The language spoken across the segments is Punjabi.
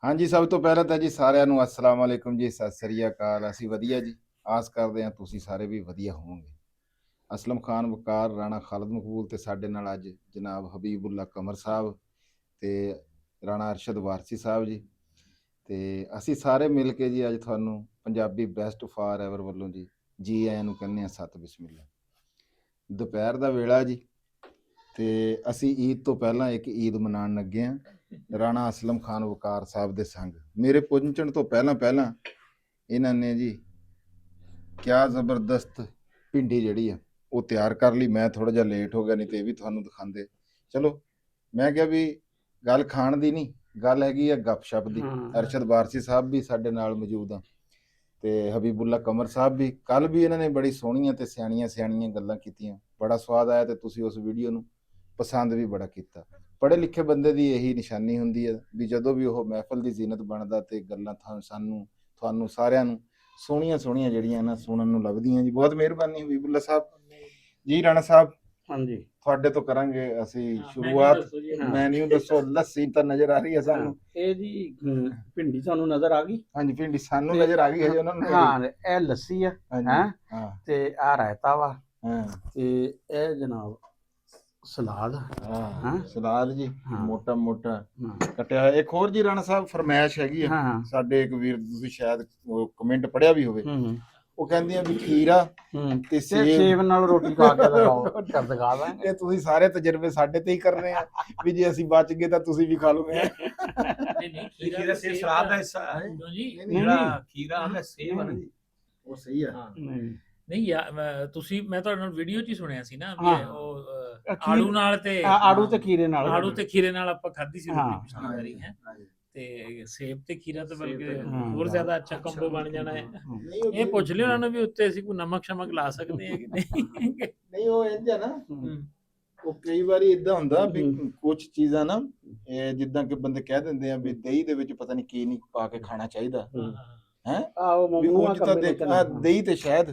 ਹਾਂਜੀ, ਸਭ ਤੋਂ ਪਹਿਲਾਂ ਤਾਂ ਜੀ ਸਾਰਿਆਂ ਨੂੰ अस्सलाम वालेकुम ਜੀ, ਸਤਿ ਸ੍ਰੀ ਅਕਾਲ। ਅਸੀਂ ਵਧੀਆ ਜੀ। ਆਸ ਕਰਦੇ ਹਾਂ ਤੁਸੀਂ ਸਾਰੇ ਵੀ ਵਧੀਆ ਹੋਵੋਗੇ। ਅਸਲਮ ਖਾਨ ਵਕਾਰ, ਰਾਣਾ ਖਾਲਦ ਮਕਬੂਲ ਤੇ ਸਾਡੇ ਨਾਲ ਅੱਜ ਜਨਾਬ ਹਬੀਬੁੱਲਾ ਕਮਰ ਸਾਹਿਬ ਤੇ ਰਾਣਾ ਅਰਸ਼ਦ ਵਾਰਸੀ ਸਾਹਿਬ ਜੀ। ਤੇ ਅਸੀਂ ਸਾਰੇ ਮਿਲ ਕੇ ਜੀ ਅੱਜ ਤੁਹਾਨੂੰ ਪੰਜਾਬੀ ਬੈਸਟ ਫਾਰ ਐਵਰ ਵੱਲੋਂ ਜੀ ਆਇਆਂ ਨੂੰ ਕਹਿੰਦੇ ਆ। ਸਤ ਬਿਸਮਿਲ੍ਲਾ। ਦੁਪਹਿਰ ਦਾ ਵੇਲਾ ਜੀ ਤੇ ਅਸੀਂ ਈਦ ਤੋਂ ਪਹਿਲਾਂ ਇੱਕ ਈਦ ਮਨਾਉਣ ਲੱਗੇ ਹਾਂ ਰਾਣਾ ਅਸਲਮ ਖਾਨ ਵਕਾਰ ਸਾਹਿਬ ਦੇ ਸੰਗ। ਮੇਰੇ ਪਹੁੰਚਣ ਤੋਂ ਪਹਿਲਾਂ ਪਹਿਲਾਂ ਇਹਨਾਂ ਨੇ ਜੀ ਕਿਆ ਜ਼ਬਰਦਸਤ ਭਿੰਡੀ ਜਿਹੜੀ ਆ ਉਹ ਤਿਆਰ ਕਰ ਲਈ। ਮੈਂ ਥੋੜਾ ਜਿਹਾ ਲੇਟ ਹੋ ਗਿਆ, ਨਹੀਂ ਤੇ ਇਹ ਵੀ ਤੁਹਾਨੂੰ ਦਿਖਾਉਂਦੇ। ਚਲੋ ਮੈਂ ਕਿਹਾ ਵੀ ਗੱਲ ਖਾਣ ਦੀ ਨਹੀਂ, ਗੱਲ ਹੈਗੀ ਆ ਗੱਪਸ਼ਪ ਦੀ। ਅਰਸ਼ਦ ਵਾਰਸੀ ਸਾਹਿਬ ਵੀ ਸਾਡੇ ਨਾਲ ਮੌਜੂਦ ਆ ਤੇ ਹਬੀਬੁੱਲਾ ਕਮਰ ਸਾਹਿਬ ਵੀ। ਕੱਲ ਵੀ ਇਹਨਾਂ ਨੇ ਬੜੀ ਸੋਹਣੀਆਂ ਤੇ ਸਿਆਣੀਆਂ ਗੱਲਾਂ ਕੀਤੀਆਂ, ਬੜਾ ਸਵਾਦ ਆਇਆ ਤੇ ਤੁਸੀਂ ਉਸ ਵੀਡੀਓ ਨੂੰ ਪਸੰਦ ਵੀ ਬੜਾ ਕੀਤਾ। ਪੜ੍ਹੇ ਲਿਖੇ ਬੰਦੇ ਦੀ ਇਹੀ ਨਿਸ਼ਾਨੀ ਹੁੰਦੀ ਹੈ ਵੀ ਜਦੋਂ ਵੀ ਉਹ ਮਹਿਫਲ ਦੀ ਜ਼ੀਨਤ ਬਣਦਾ ਤੇ ਗੱਲਾਂ ਤੁਹਾਨੂੰ ਸਾਰਿਆਂ ਨੂੰ ਸੋਹਣੀਆਂ ਜਿਹੜੀਆਂ ਨਾ ਸੁਣਨ ਨੂੰ ਲੱਭਦੀਆਂ ਜੀ। ਬਹੁਤ ਮਿਹਰਬਾਨੀ ਹਬੀਬੁੱਲਾ ਸਾਹਿਬ ਜੀ। ਰਾਣਾ ਸਾਹਿਬ ਹਾਂਜੀ, ਤੁਹਾਡੇ ਤੋਂ ਕਰਾਂਗੇ ਅਸੀਂ ਸ਼ੁਰੂਆਤ। ਮੈਨੂ ਦੱਸੋ। ਲੱਸੀ ਤਾਂ ਨਜ਼ਰ ਆ ਰਹੀ ਹੈ ਸਾਨੂੰ। ਇਹ ਜੀ ਭਿੰਡੀ ਤੁਹਾਨੂੰ ਨਜ਼ਰ ਆ ਗਈ? ਹਾਂਜੀ, ਭਿੰਡੀ ਸਾਨੂੰ ਨਜ਼ਰ ਆ ਗਈ ਹੈ ਜੀ, ਉਹਨਾਂ ਨੂੰ ਹਾਂ। ਇਹ ਲੱਸੀ ਆ ਹੈ ਤੇ ਆ ਰਾਇਤਾ ਵਾ ਤੇ ਇਹ ਜਨਾਬ ਸਲਾਦ। ਸਲਾਦ ਜੀ ਮੋਟਾ ਮੋਟਾ ਕੱਟਿਆ ਹੋਇਆ। ਇੱਕ ਹੋਰ ਜੀ ਰਾਣਾ ਸਾਹਿਬ ਫਰਮਾਇਸ਼ ਹੈਗੀ ਆ ਸਾਡੇ ਇੱਕ ਵੀਰ, ਤੁਸੀਂ ਸ਼ਾਇਦ ਕਮੈਂਟ ਪੜਿਆ ਵੀ ਹੋਵੇ। ਉਹ ਕਹਿੰਦੀਆਂ ਵੀ ਖੀਰਾ ਤੇ ਸੇਬ ਨਾਲ ਰੋਟੀ ਖਾ ਕੇ ਦਿਖਾਓ, ਕਰ ਦਿਖਾ ਦਾਂਗੇ। ਇਹ ਤੁਸੀਂ ਸਾਰੇ ਤਜਰਬੇ ਸਾਡੇ ਤੇ ਹੀ ਕਰਨੇ ਆ ਵੀ ਜੇ ਅਸੀਂ ਬਚ ਗਏ ਤਾਂ ਤੁਸੀਂ ਵੀ ਖਾ ਲਓਗੇ। ਨਹੀਂ ਖੀਰਾ ਸੇਬ ਸਲਾਦ ਦਾ ਹਿੱਸਾ ਹੈ ਜੀ। ਜਿਹੜਾ ਖੀਰਾ ਹੁੰਦਾ ਸੇਬ ਹੈ ਜੀ, ਉਹ ਸਹੀ ਆ। ਨਹੀਂ ਤੁਸੀਂ, ਮੈਂ ਤੁਹਾਡੇ ਨਾਲ ਵੀਡੀਓ 'ਚ ਹੀ ਸੁਣਿਆ ਸੀ ਨਾ ਵੀ ਉਹ ਆੜੂ ਨਾਲ ਤੇ ਆੜੂ ਤੇ ਖੀਰੇ ਨਾਲ ਆਪਾਂ ਖਾਧੀ ਸੀ ਰੋਟੀ ਪਸੰਦ ਕਰੀ ਹੈ। ਤੇ ਸੇਬ ਤੇ ਖੀਰਾ ਤਾਂ ਬਲਕਿ ਹੋਰ ਜ਼ਿਆਦਾ ਅੱਛਾ ਕੰਬੋ ਬਣ ਜਾਣਾ ਹੈ। ਇਹ ਪੁੱਛ ਲਿਓ ਉਹਨਾਂ ਨੂੰ ਵੀ ਉੱਤੇ ਅਸੀਂ ਕੋਈ ਨਮਕ ਸ਼ਮਕ ਲਾ ਸਕਦੇ ਹਾਂ ਕਿ ਨਹੀਂ। ਉਹ ਇੰਝ ਆ ਨਾ, ਉਹ ਕਈ ਵਾਰੀ ਇਦਾਂ ਹੁੰਦਾ ਵੀ ਕੁਝ ਚੀਜ਼ਾਂ ਨਾ ਜਿੱਦਾਂ ਕਿ ਬੰਦੇ ਕਹਿ ਦਿੰਦੇ ਆ ਵੀ ਦਹੀਂ ਦੇ ਵਿੱਚ ਪਤਾ ਨਹੀਂ ਕੀ ਨਹੀਂ ਪਾ ਕੇ ਖਾਣਾ ਚਾਹੀਦਾ ਹੈ। ਉਹ ਤਾਂ ਦਹੀਂ ਤੇ ਸ਼ਾਇਦ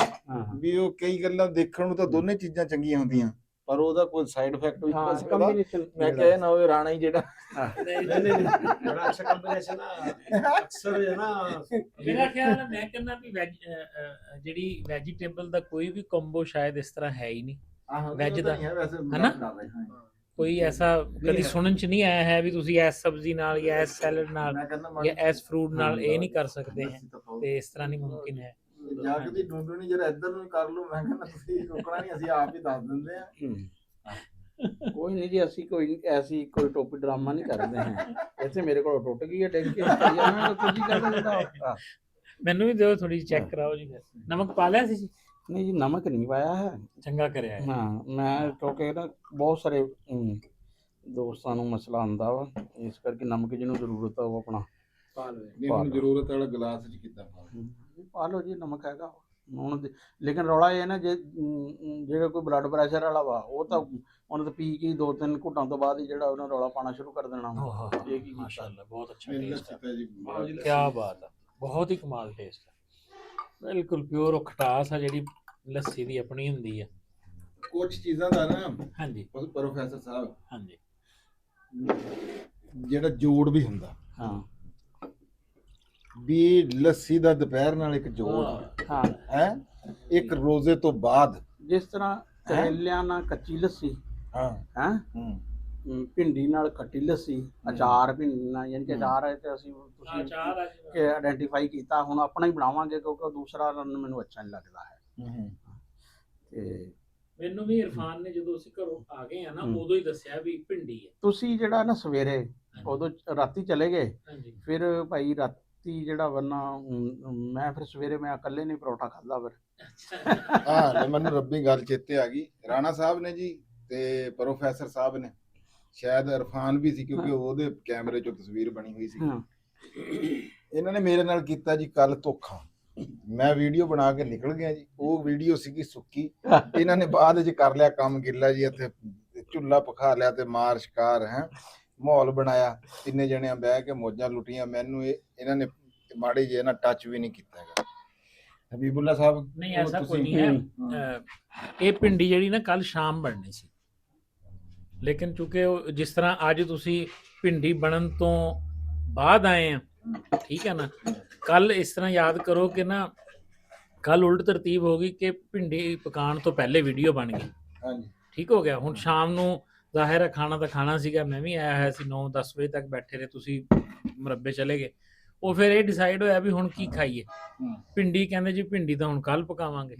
ਵੀ ਉਹ ਕਈ ਗੱਲਾਂ ਦੇਖਣ ਨੂੰ ਤਾਂ ਦੋਨੇ ਚੀਜ਼ਾਂ ਚੰਗੀਆਂ ਹੁੰਦੀਆਂ, ਪਰ ਉਹਦਾ ਕੋਈ ਸਾਈਡ ਇਫੈਕਟ ਵੀ ਹੋ ਸਕਦਾ। ਮੈਂ ਕਿਹਾ ਨਾ ਹੋਵੇ ਰਾਣਾ ਹੀ ਜਿਹੜਾ ਬੜਾ ਅੱਛਾ ਕੰਬੀਨੇਸ਼ਨ ਅਕਸਰ ਹੈ ਨਾ। ਮੇਰਾ ਖਿਆਲ ਹੈ, ਮੈਂ ਕਹਿੰਦਾ ਵੀ ਜਿਹੜੀ ਵੈਜੀਟੇਬਲ ਦਾ ਕੋਈ ਵੀ ਕੰਬੋ ਸ਼ਾਇਦ ਇਸ ਤਰ੍ਹਾਂ ਹੈ ਹੀ ਨਹੀਂ ਵੈਜ ਦਾ, ਹੈਨਾ। ਕੋਈ ਐਸਾ ਕਦੀ ਸੁਣਨ ਚ ਨਹੀਂ ਆਇਆ ਹੈ ਵੀ ਤੁਸੀਂ ਇਸ ਸਬਜ਼ੀ ਨਾਲ ਜਾਂ ਇਸ ਸੈਲਡ ਨਾਲ ਜਾਂ ਇਸ ਫਰੂਟ ਨਾਲ ਇਹ ਨਹੀਂ ਕਰ ਸਕਦੇ ਹੈ, ਤੇ ਇਸ ਤਰ੍ਹਾਂ ਨਹੀਂ ਮੁਮਕਿਨ ਹੈ। ਜਾ ਕੇ ਦੀ ਡੂੰਡਣੀ ਜਿਹੜਾ ਇੱਧਰ ਨੂੰ ਕਰ ਲਓ, ਮੈਂ ਕਹਿੰਦਾ ਤੁਸੀਂ ਰੁਕਣਾ ਨਹੀਂ, ਅਸੀਂ ਆਪ ਹੀ ਦੱਸ ਦਿੰਦੇ ਆ। ਕੋਈ ਨਹੀਂ ਜੀ, ਅਸੀਂ ਕੋਈ ਐਸੀ ਕੋਈ ਟੋਪੀ ਡਰਾਮਾ ਨਹੀਂ ਕਰਦੇ ਹਾਂ। ਇੱਥੇ ਮੇਰੇ ਕੋਲ ਟੁੱਟ ਗਈ ਹੈ, ਡਿੱਗ ਕੇ ਤੁਸੀਂ ਕਹਿੰਦੇ। ਮੈਨੂੰ ਵੀ ਦਿਓ ਥੋੜੀ ਚੈੱਕ ਕਰਾਓ ਜੀ। ਨਮਕ ਪਾ ਲਿਆ ਸੀ ਜੀ? ਨਹੀਂ ਜੀ, ਨਮਕ ਨਹੀਂ ਪਾਇਆ ਹੈ। ਚੰਗਾ ਕਰਿਆ। ਹਾਂ, ਮੈਂ ਕਿਉਂਕਿ ਨਾ ਬਹੁਤ ਸਾਰੇ ਦੋਸਤਾਂ ਨੂੰ ਮਸਲਾ ਆਉਂਦਾ ਵਾ, ਇਸ ਕਰਕੇ ਨਮਕ ਜਿਹਨੂੰ ਜ਼ਰੂਰਤ ਆ ਉਹ ਆਪਣਾ ਪਾ ਲਵੇ। ਨਹੀਂ, ਹੁਣ ਜ਼ਰੂਰਤ ਵਾਲਾ ਗਲਾਸ ਚ ਕਿੱਦਾਂ ਪਾ ਲਓ ਜੀ, ਨਮਕ ਹੈਗਾ ਹੁਣ। ਲੇਕਿਨ ਰੌਲਾ ਇਹ ਹੈ ਨਾ, ਜਿਹੜਾ ਕੋਈ ਬਲੱਡ ਪ੍ਰੈਸ਼ਰ ਵਾਲਾ ਵਾ ਉਹ ਤਾਂ ਉਹਨੇ ਤਾਂ ਪੀ ਕੇ 2-3 ਘੁੱਟਾਂ ਤੋਂ ਬਾਅਦ ਹੀ ਜਿਹੜਾ ਉਹਨਾਂ ਰੌਲਾ ਪਾਣਾ ਸ਼ੁਰੂ ਕਰ ਦੇਣਾ। ਇਹ ਕੀ ਮਾਸ਼ਾਅੱਲਾ, ਬਹੁਤ ਅੱਛਾ ਟੇਸਟ ਹੈ ਜੀ, ਕੀ ਬਾਤ ਹੈ, ਬਹੁਤ ਹੀ ਕਮਾਲ ਟੇਸਟ ਹੈ। ਬਿਲਕੁਲ ਪਿਓਰ ਉਹ ਖਟਾਸ ਆ ਜਿਹੜੀ ਲੱਸੀ ਦੀ ਆਪਣੀ ਹੁੰਦੀ ਹੈ। ਕੁਝ ਚੀਜ਼ਾਂ ਦਾ ਨਾ ਹਾਂਜੀ ਪ੍ਰੋਫੈਸਰ ਸਾਹਿਬ, ਹਾਂਜੀ, ਜਿਹੜਾ ਜੋੜ ਵੀ ਹੁੰਦਾ। ਹਾਂ ਵੀ ਲੱਸੀ ਦਾ ਦੁਪਹਿਰ ਨਾਲ ਇੱਕ ਜੋੜ ਹੈ, ਇੱਕ ਰੋਜ਼ੇ ਤੋਂ ਬਾਅਦ। ਜਿਸ ਤਰ੍ਹਾਂ ਕਰੇਲਿਆਂ ਨਾਲ ਕੱਚੀ ਲੱਸੀ, ਭਿੰਡੀ ਨਾਲ ਖੱਟੀ ਲੱਸੀ, ਅਚਾਰ ਭਿੰਡੀ ਨਾਲ, ਯਾਨੀ ਕਿ ਅਚਾਰ ਹੈ ਤੇ ਅਸੀਂ ਤੁਸੀਂ ਆਇਡੈਂਟੀਫਾਈ ਕੀਤਾ। ਹੁਣ ਆਪਣਾ ਹੀ ਬਣਾਵਾਂਗੇ ਕਿਉਂਕਿ ਦੂਸਰਾ ਮੈਨੂੰ ਅੱਛਾ ਨਹੀਂ ਲੱਗਦਾ ਹੈ। ਤੇ ਮੈਨੂੰ ਵੀ ਇਰਫਾਨ ਨੇ ਜਦੋਂ ਅਸੀਂ ਘਰੋਂ ਆ ਗਏ ਆ ਨਾ, ਉਦੋਂ ਹੀ ਦੱਸਿਆ ਵੀ ਭਿੰਡੀ ਹੈ। ਤੁਸੀਂ ਜਿਹੜਾ ਨਾ ਸਵੇਰੇ ਉਦੋਂ ਰਾਤੀ ਚਲੇ ਗਏ, ਫਿਰ ਭਾਈ ਰਾਤੀ ਜਿਹੜਾ ਵਰਨਾ ਮੈਂ ਫਿਰ ਸਵੇਰੇ ਮੈਂ ਇਕੱਲੇ ਨੇ ਪਰੌਠਾ ਖਾਧਾ ਫਿਰ। ਮੈਨੂੰ ਰੱਬੀ ਗੱਲ ਚੇਤੇ ਆ ਗਈ। ਰਾਣਾ ਸਾਹਿਬ ਨੇ ਜੀ ਤੇ ਪ੍ਰੋਫੈਸਰ ਸਾਹਿਬ ਨੇ, ਸ਼ਾਇਦ ਇਰਫਾਨ ਵੀ ਸੀ ਕਿਉਂਕਿ ਉਹਦੇ ਕੈਮਰੇ 'ਚੋਂ ਤਸਵੀਰ ਬਣੀ ਹੋਈ ਸੀ। ਇਹਨਾਂ ਨੇ ਮੇਰੇ ਨਾਲ ਕੀਤਾ ਜੀ ਕੱਲ ਧੋਖਾ। ਮੈਂ ਵੀਡੀਓ ਬਣਾ ਕੇ ਨਿਕਲ ਗਿਆ ਜੀ, ਉਹ ਵੀਡੀਓ ਸੀਗੀ ਸੁੱਕੀ। ਇਹਨਾਂ ਨੇ ਬਾਅਦ ਵਿੱਚ ਕਰ ਲਿਆ ਕੰਮ ਗਿੱਲਾ ਜੀ, ਇੱਥੇ ਚੁੱਲ੍ਹਾ ਪਖਾ ਲਿਆ ਤੇ ਮਾਰ ਸ਼ਿਕਾਰ ਹੈ ਮਾਹੌਲ ਬਣਾਇਆ। ਤਿੰਨੇ ਜਣਿਆਂ ਬਹਿ ਕੇ ਮੌਜਾਂ ਲੁੱਟੀਆਂ। ਮੈਨੂੰ ਇਹਨਾਂ ਨੇ ਮਾੜੇ ਜਿਹੇ ਨਾਲ ਟੱਚ ਵੀ ਨਹੀਂ ਕੀਤਾ ਹੈਗਾ। ਹਬੀਬੁੱਲਾ ਸਾਹਿਬ, ਨਹੀਂ ਐਸਾ ਕੋਈ ਨਹੀਂ ਹੈ। ਇਹ ਭਿੰਡੀ ਜਿਹੜੀ ਨਾ ਕੱਲ ਸ਼ਾਮ ਬਣਨੀ ਸੀ, ਲੇਕਿਨ ਚੂੰਕਿ ਜਿਸ ਤਰ੍ਹਾਂ ਅੱਜ ਤੁਸੀਂ ਭਿੰਡੀ ਬਣਨ ਤੋਂ ਬਾਅਦ ਆਏ ਆ, ਠੀਕ ਹੈ ਨਾ। ਕੱਲ ਇਸ ਤਰ੍ਹਾਂ ਯਾਦ ਕਰੋ ਕਿ ਨਾ ਕੱਲ ਉਲਟ ਤਰਤੀਬ ਹੋ ਗਈ ਕਿ ਭਿੰਡੀ ਪਕਾਉਣ ਤੋਂ ਪਹਿਲੇ ਵੀਡੀਓ ਬਣ ਗਈ। ਹਾਂਜੀ ਠੀਕ ਹੋ ਗਿਆ। ਹੁਣ ਸ਼ਾਮ ਨੂੰ ਜ਼ਾਹਿਰ ਹੈ ਖਾਣਾ ਤਾਂ ਖਾਣਾ ਸੀਗਾ, ਮੈਂ ਵੀ ਆਇਆ ਹੋਇਆ ਸੀ 9-10 ਵਜੇ ਤੱਕ ਬੈਠੇ ਰਹੇ, ਤੁਸੀਂ ਮੁਰੱਬੇ ਚਲੇ ਗਏ। ਉਹ ਫਿਰ ਇਹ ਡਿਸਾਈਡ ਹੋਇਆ ਵੀ ਹੁਣ ਕੀ ਖਾਈਏ। ਭਿੰਡੀ ਕਹਿੰਦੇ ਜੀ ਭਿੰਡੀ ਤਾਂ ਹੁਣ ਕੱਲ ਪਕਾਵਾਂਗੇ।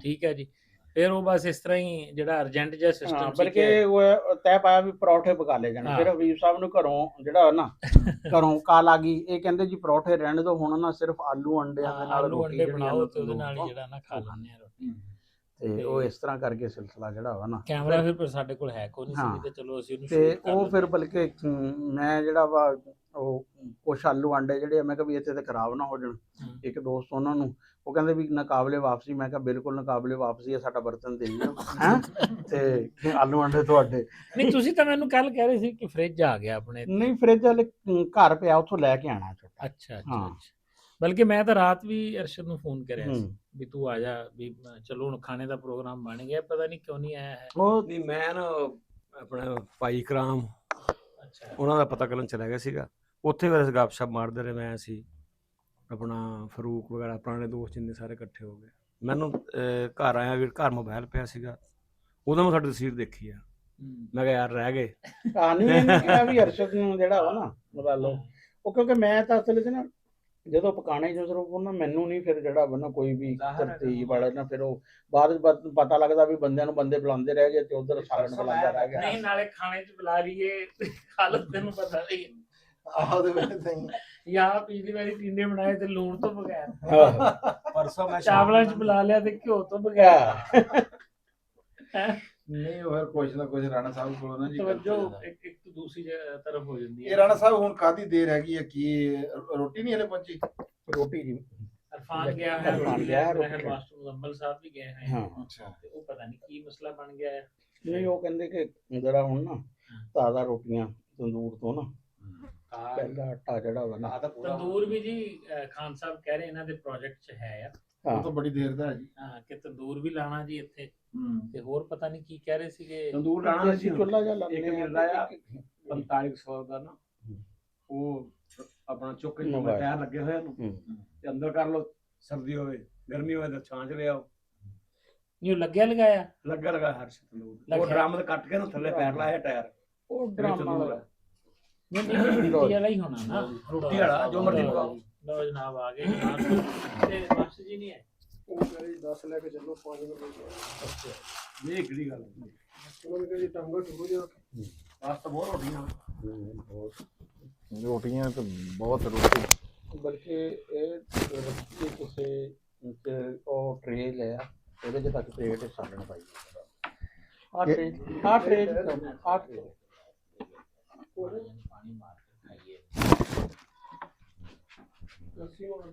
ਠੀਕ ਹੈ ਜੀ। ਫਿਰ ਉਹ ਬਸ ਇਸ ਤਰ੍ਹਾਂ ਹੀ ਜਿਹੜਾ ਅਰਜੈਂਟ ਜਿਹਾ ਸਿਸਟਮ ਸੀ ਬਲਕਿ ਉਹ ਤੈਅ ਪਾਇਆ ਵੀ ਪਰੌਠੇ ਪਕਾ ਲਏ ਜਾਣ। ਫਿਰ ਹਬੀਬ ਸਾਹਿਬ ਨੂੰ ਘਰੋਂ ਜਿਹੜਾ ਨਾ ਘਰੋਂ ਕਾਲ ਆ ਗਈ, ਇਹ ਕਹਿੰਦੇ ਜੀ ਪਰੌਠੇ ਰਹਿਣ ਦਿਓ, ਹੁਣ ਨਾ ਸਿਰਫ ਆਲੂ ਅੰਡਿਆਂ ਦੇ ਨਾਲ ਆਲੂ ਰੋਟੀ ਅੰਡੇ ਬਣਾਓ ਤੇ ਉਹਦੇ ਨਾਲ ਹੀ ਜਿਹੜਾ ਨਾ ਖਾ ਲੈਂਦੇ ਆ ਰੋਟੀ। ਤੇ ਉਹ ਇਸ ਤਰ੍ਹਾਂ ਕਰਕੇ ਸਿਲਸਿਲਾ ਜਿਹੜਾ ਵਾ ਨਾ, ਕੈਮਰਾ ਫਿਰ ਸਾਡੇ ਕੋਲ ਹੈ ਕੋਈ ਨਹੀਂ ਸੀ ਤੇ ਚਲੋ ਅਸੀਂ ਉਹਨੂੰ ਤੇ ਸ਼ੂਟ ਕਰ ਉਹ ਫਿਰ ਬਲਕਿ ਮੈਂ ਜਿਹੜਾ ਵਾ ਉਹ ਕੁਛ ਆਲੂ ਆਂਡੇ ਜਿਹੜੇ ਮੈਂ ਕਿਹਾ ਵੀ ਇੱਥੇ ਤੇ ਖਰਾਬ ਨਾ ਹੋ ਜਾਣ। ਇੱਕ ਦੋਸਤ ਉਹਨਾਂ ਨੂੰ ਉਹ ਕਹਿੰਦੇ ਵੀ ਨਾਕਾਬਲੇ ਵਾਪਸੀ, ਮੈਂ ਕਿਹਾ ਬਿਲਕੁਲ ਨਾਕਾਬਲੇ ਵਾਪਸੀ ਹੈ, ਸਾਡਾ ਬਰਤਨ ਦੇ ਦਿਓ ਹੈ ਤੇ ਆਲੂ ਆਂਡੇ ਤੁਹਾਡੇ। ਨਹੀਂ ਤੁਸੀਂ ਤਾਂ ਮੈਨੂੰ ਕੱਲ ਕਹਿ ਰਹੇ ਸੀ ਕਿ ਫ੍ਰਿਜ ਆ ਗਿਆ ਆਪਣੇ। ਨਹੀਂ ਫ੍ਰਿਜ ਵਾਲੇ ਘਰ ਪਿਆ, ਉੱਥੋਂ ਲੈ ਕੇ ਆਣਾ ਛੋਟਾ। ਅੱਛਾ ਅੱਛਾ। ਬਲਕਿ ਮੈਂ ਤਾਂ ਰਾਤ ਵੀ ਅਰਸ਼ਦ ਨੂੰ ਫੋਨ ਕਰਿਆ ਸੀ ਵੀ ਤੂੰ ਆ ਜਾ, ਵੀ ਚਲੋ ਹੁਣ ਖਾਣੇ ਦਾ ਪ੍ਰੋਗਰਾਮ ਬਣ ਗਿਆ, ਪਤਾ ਨਹੀਂ ਕਿਉਂ ਨਹੀਂ ਆਇਆ ਹੈ। ਉਹ ਨਹੀਂ ਮੈਂ ਨਾ ਆਪਣਾ ਭਾਈ ਕਰਾਮ ਅੱਛਾ ਉਹਨਾਂ ਦਾ ਪਤਾ ਕਰਨ ਚਲਾ ਗਿਆ ਸੀਗਾ, ਉੱਥੇ ਫਿਰ ਅਸੀਂ ਗੱਪਸ਼ਪ ਮਾਰਦੇ ਰਹੇ। ਮੈਂ ਸੀ ਆਪਣਾ ਫਰੂਕ ਵਗੈਰਾ ਪੁਰਾਣੇ ਦੋਸਤ ਜਿੰਨੇ ਸਾਰੇ ਇਕੱਠੇ ਹੋ ਗਏ। ਮੈਨੂੰ ਘਰ ਆਇਆ ਵੀ ਘਰ ਮੋਬਾਈਲ ਪਿਆ ਸੀਗਾ, ਉਦੋਂ ਮੈਂ ਸਾਡੀ ਤਸਵੀਰ ਦੇਖੀ ਆ। ਮੈਂ ਕਿਹਾ ਯਾਰ ਰਹਿ ਗਏ। ਕਹਾਣੀ ਇਹਨੇ ਕਿਹਾ ਵੀ ਅਰਸ਼ਦ ਨੂੰ ਜਿਹੜਾ ਵਾ ਨਾ ਬਤਾ ਲਓ ਉਹ, ਕਿਉਂਕਿ ਮੈਂ ਤਾਂ ਅਸਲ 'ਚ ਨਾ ਜਦੋਂ ਪਕਾਣੇ ਜਦੋਂ ਉਹਨਾਂ ਮੈਨੂੰ ਨਹੀਂ ਫਿਰ ਜਿਹੜਾ ਵਾ ਨਾ ਕੋਈ ਵੀ ਤਰਤੀਬ ਵਾਲਾ ਨਾ, ਫਿਰ ਉਹ ਬਾਅਦ ਪਤਾ ਲੱਗਦਾ ਵੀ ਬੰਦਿਆਂ ਨੂੰ ਬੰਦੇ ਬੁਲਾਉਂਦੇ ਰਹਿ ਗਏ ਤੇ ਉਧਰ ਸਾਲਣ ਬੁਲਾਉਂਦਾ ਰਹਿ ਗਿਆ। ਨਹੀਂ ਨਾਲੇ ਖਾਣੇ 'ਚ ਬੁਲਾ ਲਈਏ ਹਾਲਤ ਤੈਨੂੰ ਪਤਾ ਨਹੀਂ ਯਾ ਪਿਛਲੀ ਵਾਰੀ ਟੀਂਡੇ ਬਣਾਏ ਤੇ ਲੂਣ ਤੋਂ ਬਗੈਰ, ਪਰਸੋਂ ਮੈਂ ਚਾਵਲਾਂ 'ਚ ਬੁਲਾ ਲਿਆ ਤੇ ਘਿਓ ਤੋਂ ਬਗੈਰ। ਨਹੀਂ ਉਹ ਕੁਝ ਨਾ ਕੁਝ ਰਾਣਾ ਸਾਹਿਬ ਕੋਲੋਂ ਨਾ ਜੀ ਤਵੱਜੋ ਇੱਕ ਤੋਂ ਦੂਸਰੀ ਤਰਫ ਹੋ ਜਾਂਦੀ ਹੈ। ਇਹ ਰਾਣਾ ਸਾਹਿਬ ਹੁਣ ਕਾਦੀ ਦੇਰ ਹੈਗੀ ਹੈ ਕਿ ਰੋਟੀ ਨਹੀਂ ਹਲੇ ਪਹੁੰਚੀ? ਰੋਟੀ ਜੀ ਅਰਫਾਨ ਗਿਆ ਹੈ, ਅਰਫਾਨ ਗਿਆ ਹੈ, ਰਹਿਣ ਮਾਸਟਰ ਮੁਜ਼ੰਮਲ ਸਾਹਿਬ ਵੀ ਗਏ ਹੈ। ਹਾਂ ਅੱਛਾ। ਤੇ ਉਹ ਪਤਾ ਨਹੀਂ ਕੀ ਮਸਲਾ ਬਣ ਗਿਆ ਹੈ। ਨਹੀਂ ਉਹ ਕਹਿੰਦੇ ਕਿ ਜਰਾ ਹੁਣ ਨਾ ਤਾਜ਼ਾ ਰੋਟੀਆਂ ਤੰਦੂਰ ਤੋਂ ਨਾ ਪਹਿਲਾ ਆਟਾ ਜਿਹੜਾ ਵਾ ਨਾ ਤੰਦੂਰ ਵੀ ਜੀ ਖਾਨ ਸਾਹਿਬ ਕਹਿ ਰਹੇ ਇਹਨਾਂ ਦੇ ਪ੍ਰੋਜੈਕਟ 'ਚ ਹੈ ਆ। ਉਹ ਤਾਂ ਬੜੀ ਦੇਰ ਦਾ ਹੈ ਜੀ। ਹਾਂ ਕਿ ਤੰਦੂਰ ਵੀ ਲਾਣਾ ਜੀ ਇੱਥੇ, ਤੇ ਹੋਰ ਪਤਾ ਨਹੀਂ ਕੀ ਕਹਿ ਰਹੇ ਸੀਗੇ। ਤੰਦੂਰ ਲਾਣਾ ਸੀ ਚੁੱਲ੍ਹਾ ਜਿਹਾ ਇੱਕ ਲਾਉਂਦੇ ਮਿਲਦਾ ਆ 4500 ਦਾ ਨਾ, ਉਹ ਆਪਣਾ ਚੁੱਕ ਕੇ ਟਾਇਰ ਲੱਗੇ ਹੋਏ ਨੂੰ ਤੇ ਅੰਦਰ ਕਰ ਲਓ, ਸਰਦੀ ਹੋਵੇ ਗਰਮੀ ਹੋਵੇ ਤਾਂ ਛਾਂ 'ਚ ਲਿਆਓ। ਨਹੀਂ ਲੱਗਿਆ ਲਗਾਇਆ ਲੱਗਾ ਹਰ ਤੰਦੂਰ, ਉਹ ਡਰਮ ਤੇ ਕੱਟ ਕੇ ਨਾ ਥੱਲੇ ਪੈਰ ਲਾਇਆ ਟਾਇਰ, ਉਹ ਡਰਾਮਾ ਵਾਲਾ ਰੋਟੀ ਵਾਲਾ ਹੀ ਹੋਣਾ ਨਾ, ਰੋਟੀ ਵਾਲਾ ਜੋ ਮਰਜ਼ੀ ਪਕਾਓ। ਲਓ ਜਨਾਬ ਆ ਗਏ ਤੇ ਮਾਸਟਰ ਜੀ ਨਹੀਂ ਹੈ। ਉਹ ਕਹਿੰਦੇ 10 ਲੈ ਕੇ ਚੱਲੋ 5 ਮਿੰਟ ਇਹ ਕਿਹੜੀ ਗੱਲ ਹੈ? ਉਹਨਾਂ ਕਹਿੰਦੇ ਟੰਗਾ ਟੁਕੋ ਜਿਹਾ ਆਸ ਤਾਂ ਬਹੁਤ ਰੋਟੀਆਂ ਰੋਟੀਆਂ ਤਾਂ ਬਹੁਤ ਰੋਟੀ। ਬਲਕਿ ਇਹ ਰੱਖੀ ਕਿਸੇ ਉਹ ਟ੍ਰੇ ਲਿਆ, ਉਹਦੇ 'ਚ ਤੱਕ ਪਲੇਟ ਸਾਲਣ ਪਾਈ ਆ ਟ੍ਰੇ ਪਾਣੀ ਮਾਰ ਕੇ ਖਾਈਏ। ਲੱਸੀ ਹੋਣਾ